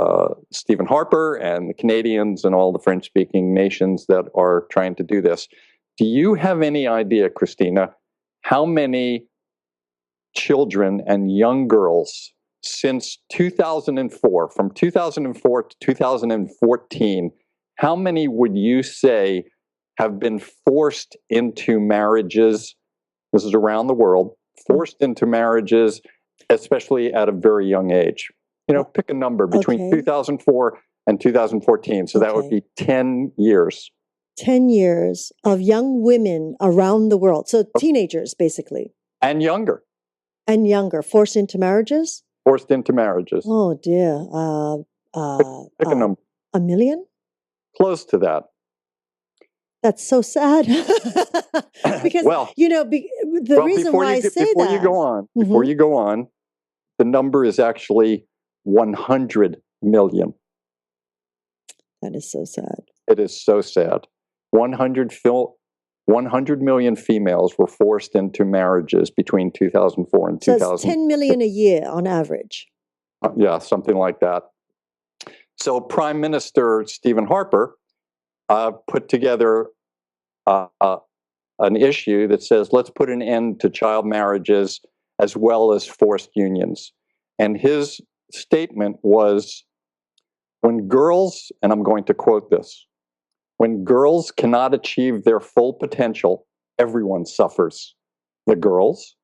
Stephen Harper and the Canadians and all the French-speaking nations that are trying to do this. Do you have any idea, Christina, how many children and young girls since 2004, from 2004 to 2014, how many would you say have been forced into marriages? This is around the world, forced into marriages, especially at a very young age. Pick a number between 2004 and 2014. So that would be 10 years. 10 years of young women around the world. So teenagers, basically. And younger. And younger. Forced into marriages? Forced into marriages. Oh, dear. Pick a number. 1 million? Close to that. That's so sad. Because, the reason why I say before that. you go on, before you go on, the number is actually 100 million. That is so sad. It is so sad. 100 million females were forced into marriages between 2004 and So 2000. it's 10 million a year on average. Yeah, something like that. So Prime Minister Stephen Harper put together an issue that says, let's put an end to child marriages as well as forced unions. And his statement was, when girls, and I'm going to quote this, when girls cannot achieve their full potential, everyone suffers. The girls,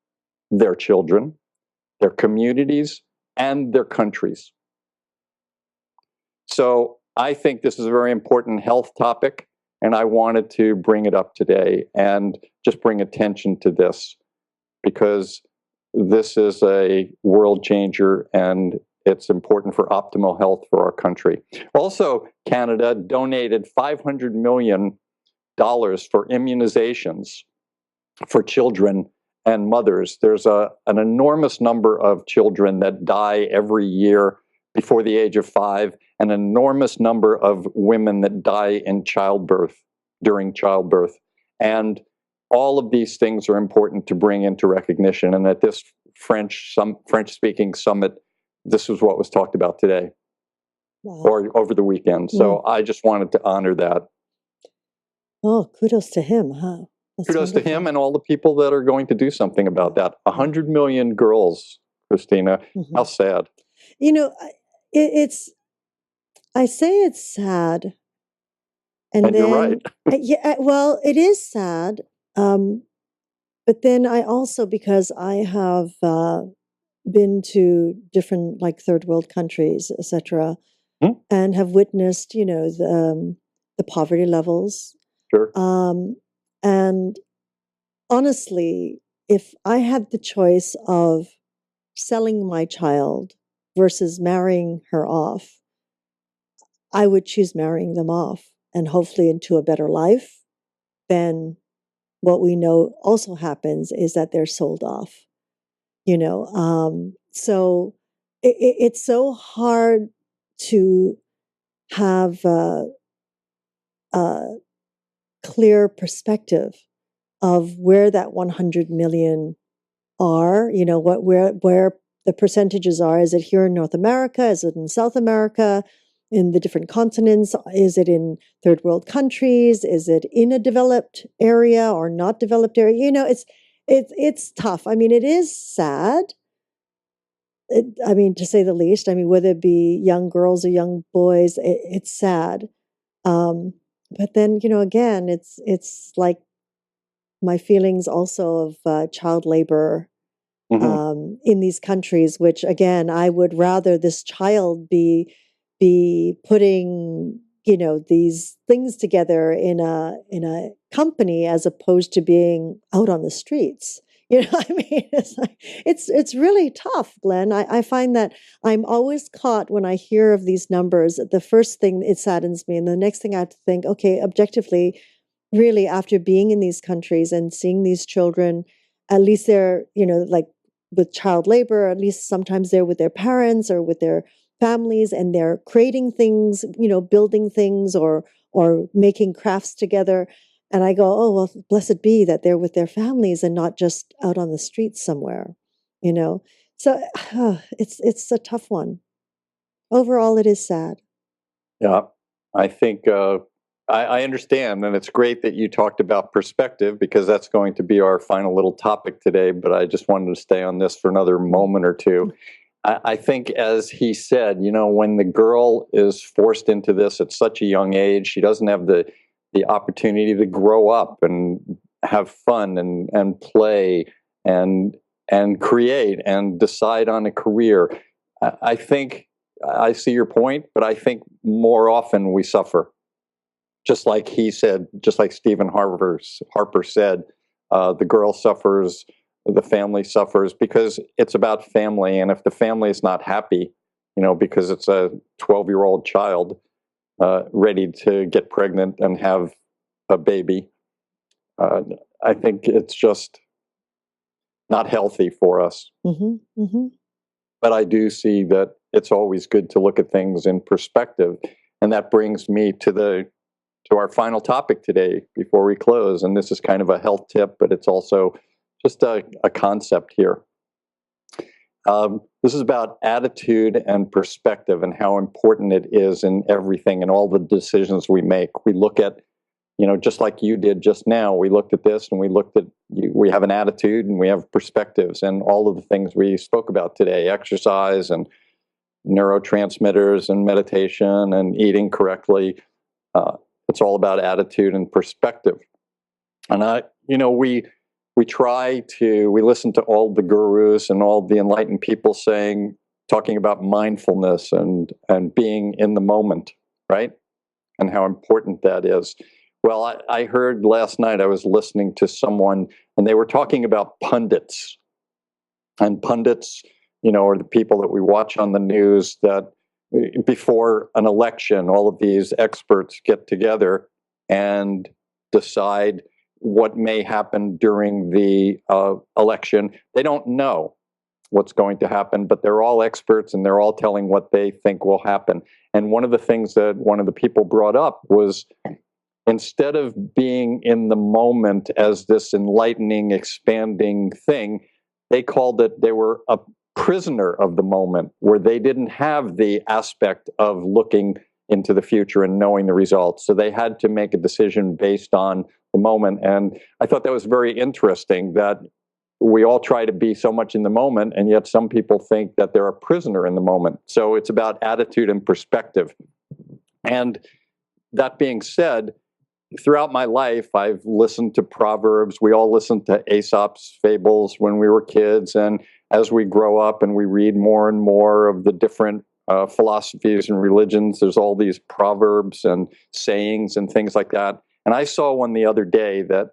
their children, their communities, and their countries. So I think this is a very important health topic, and I wanted to bring it up today and just bring attention to this, because this is a world changer and it's important for optimal health for our country. Also, Canada donated $500 million for immunizations for children and mothers. There's an enormous number of children that die every year before the age of 5, an enormous number of women that die in childbirth, during childbirth. And all of these things are important to bring into recognition. And at this French-speaking summit, this was what was talked about today. Wow. Or over the weekend. So I just wanted to honor that. Oh, kudos to him, huh? That's kudos wonderful. to him and all the people that are going to do something about that. 100 million girls, Christina. How sad. You know, I say it's sad. And then, you're right. Yeah, well, it is sad. But then I also, because I have been to different like third world countries, etc., and have witnessed, you know, the poverty levels. Sure. And honestly, if I had the choice of selling my child versus marrying her off, I would choose marrying them off, and hopefully into a better life. Then what we know also happens is that they're sold off, you know. So it's so hard to have a clear perspective of where that 100 million are, you know, where the percentages are. Is it here in North America? Is it in South America? In the different continents? Is it in third world countries? Is it in a developed area or not developed area? You know, it's tough. I mean, it is sad. I mean, to say the least. I mean, whether it be young girls or young boys, it's sad. But then, you know, again, it's like my feelings also of child labor in these countries, which again, I would rather this child be putting, you know, these things together in a company as opposed to being out on the streets. You know what I mean? It's like, it's really tough, Glenn. I find that I'm always caught when I hear of these numbers. The first thing, it saddens me, and the next thing I have to think, okay, objectively, really, after being in these countries and seeing these children, at least they're, you know, like with child labor, at least sometimes they're with their parents or with their families, and they're creating things, you know, building things or making crafts together. And I go, oh, well, blessed be that they're with their families and not just out on the streets somewhere, you know. So it's a tough one. Overall, it is sad. Yeah, I think I understand, and it's great that you talked about perspective, because that's going to be our final little topic today. But I just wanted to stay on this for another moment or two. I think, as he said, you know, when the girl is forced into this at such a young age, she doesn't have the opportunity to grow up and have fun and play and create and decide on a career. I think I see your point, but I think more often we suffer. Just like he said, just like Stephen Harper said, the girl suffers, the family suffers, because it's about family. And if the family is not happy, you know, because it's a 12-year-old child ready to get pregnant and have a baby, I think it's just not healthy for us. Mm-hmm. Mm-hmm. But I do see that it's always good to look at things in perspective. And that brings me to our final topic today before we close. And this is kind of a health tip, but it's also just a concept here. This is about attitude and perspective and how important it is in everything and all the decisions we make. We look at, just like you did just now, we looked at this and we have an attitude and we have perspectives and all of the things we spoke about today, exercise and neurotransmitters and meditation and eating correctly. It's all about attitude and perspective. And we listen to all the gurus and all the enlightened people talking about mindfulness and being in the moment, right? And how important that is. Well, I heard last night, I was listening to someone and they were talking about pundits. And pundits, are the people that we watch on the news that before an election, all of these experts get together and decide what may happen during the election. They don't know what's going to happen, but they're all experts and they're all telling what they think will happen. And one of the things that one of the people brought up was, instead of being in the moment as this enlightening, expanding thing, they were a prisoner of the moment, where they didn't have the aspect of looking into the future and knowing the results. So they had to make a decision based on the moment. And I thought that was very interesting, that we all try to be so much in the moment, and yet some people think that they're a prisoner in the moment. So it's about attitude and perspective. And that being said, throughout my life, I've listened to proverbs. We all listened to Aesop's fables when we were kids. And as we grow up and we read more and more of the different philosophies and religions, there's all these proverbs and sayings and things like that. And I saw one the other day that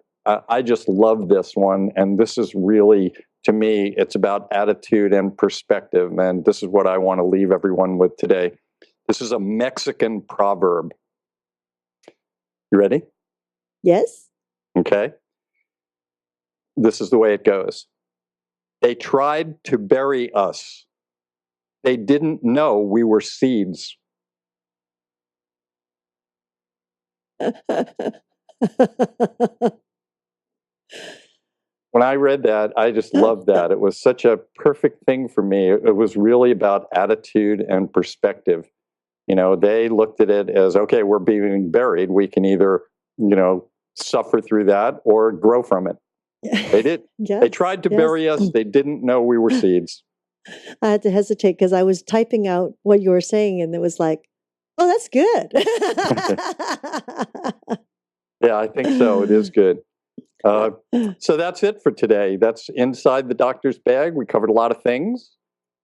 I just love this one. And this is really, to me, it's about attitude and perspective. And this is what I want to leave everyone with today. This is a Mexican proverb. You ready? Yes. Okay. This is the way it goes. They tried to bury us. They didn't know we were seeds. When I read that, I just loved that. It was such a perfect thing for me. It was really about attitude and perspective. They looked at it as, okay, we're being buried. We can either, suffer through that or grow from it. They did. Yes, they tried to bury us. They didn't know we were seeds. I had to hesitate because I was typing out what you were saying, and it was like, oh, that's good. Yeah, I think so. It is good. So that's it for today. That's Inside the Doctor's Bag. We covered a lot of things.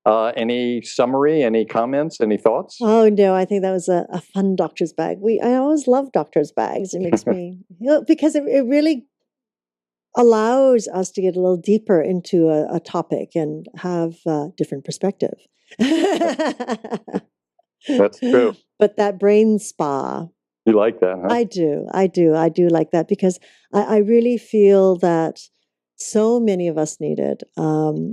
Any summary, any comments, any thoughts? Oh, no, I think that was a fun doctor's bag. I always love doctor's bags. It makes me, because it really allows us to get a little deeper into a topic and have different perspective. That's true. But that brain spa. You like that, huh? I do like that, because I really feel that so many of us need it.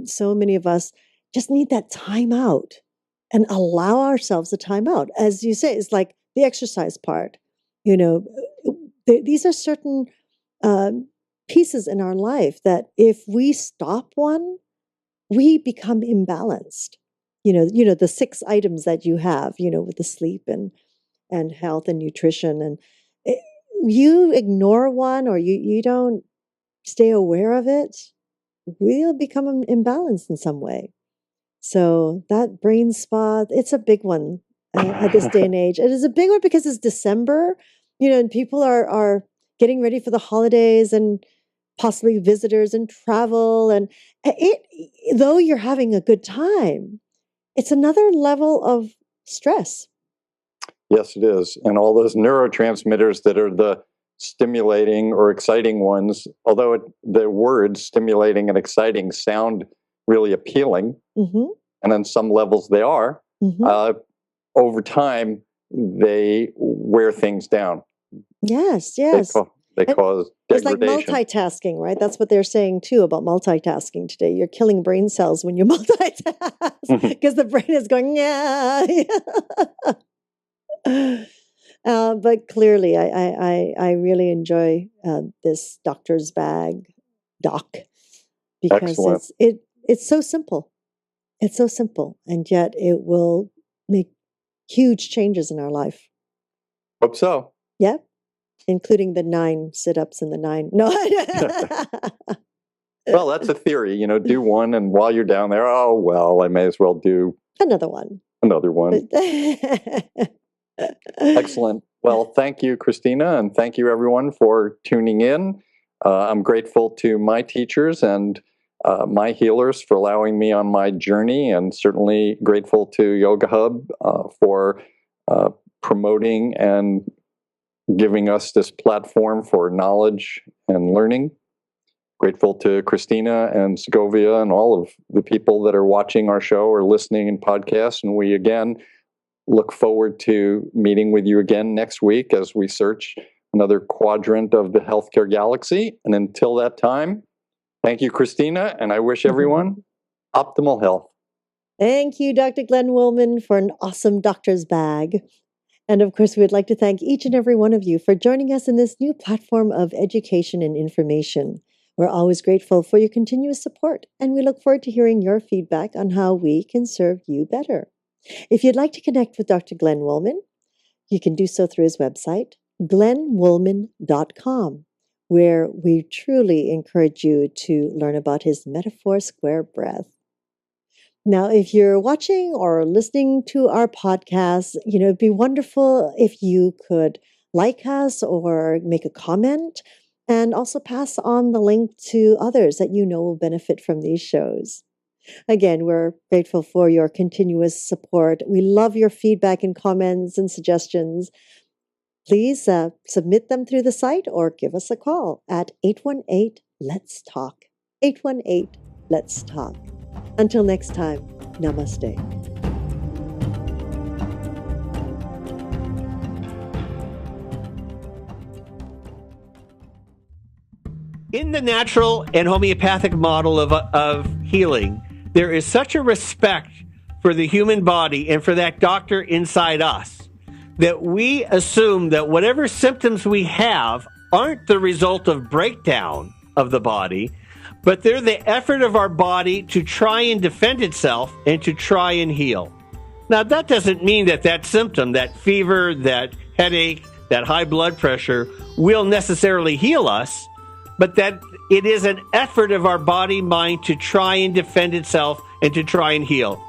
So many of us just need that time out and allow ourselves a time out. As you say, it's like the exercise part. These are certain pieces in our life that if we stop one, we become imbalanced. The 6 items that you have, with the sleep and health and nutrition, and you ignore one, or you don't stay aware of it, we'll become imbalanced in some way. So that brain spa, it's a big one at this day and age. It is a big one because it's December, and people are getting ready for the holidays and possibly visitors and travel. And though you're having a good time, it's another level of stress. Yes, it is. And all those neurotransmitters that are the stimulating or exciting ones, although the words stimulating and exciting sound really appealing, and on some levels they are, over time, they wear things down. Yes. They cause It's like degradation. multitasking, right? That's what they're saying too about multitasking today. You're killing brain cells when you multitask because the brain is going, yeah. But clearly, I really enjoy this doctor's bag, doc, because Excellent. it's so simple. It's so simple, and yet it will make huge changes in our life. Hope so. Yeah, including the 9 sit-ups and the 9. No. Well, that's a theory. Do one, and while you're down there, oh, well, I may as well do Another one. another one. Excellent. Well, thank you, Christina, and thank you, everyone, for tuning in. I'm grateful to my teachers and my healers for allowing me on my journey, and certainly grateful to Yoga Hub for promoting and giving us this platform for knowledge and learning. Grateful to Christina and Segovia and all of the people that are watching our show or listening in podcasts. And we, again, look forward to meeting with you again next week as we search another quadrant of the healthcare galaxy. And until that time, thank you, Christina, and I wish everyone optimal health. Thank you, Dr. Glenn Woolman, for an awesome doctor's bag. And of course, we would like to thank each and every one of you for joining us in this new platform of education and information. We're always grateful for your continuous support, and we look forward to hearing your feedback on how we can serve you better. If you'd like to connect with Dr. Glenn Woolman, you can do so through his website, glennwoolman.com, where we truly encourage you to learn about his Metaphor Square Breath. Now, if you're watching or listening to our podcast, it'd be wonderful if you could like us or make a comment, and also pass on the link to others that you know will benefit from these shows. Again, we're grateful for your continuous support. We love your feedback and comments and suggestions. Please submit them through the site or give us a call at 818-LETS-TALK. 818-LETS-TALK. Until next time, namaste. In the natural and homeopathic model of healing, there is such a respect for the human body and for that doctor inside us that we assume that whatever symptoms we have aren't the result of breakdown of the body, but they're the effort of our body to try and defend itself and to try and heal. Now, that doesn't mean that that symptom, that fever, that headache, that high blood pressure will necessarily heal us, but that it is an effort of our body-mind to try and defend itself and to try and heal.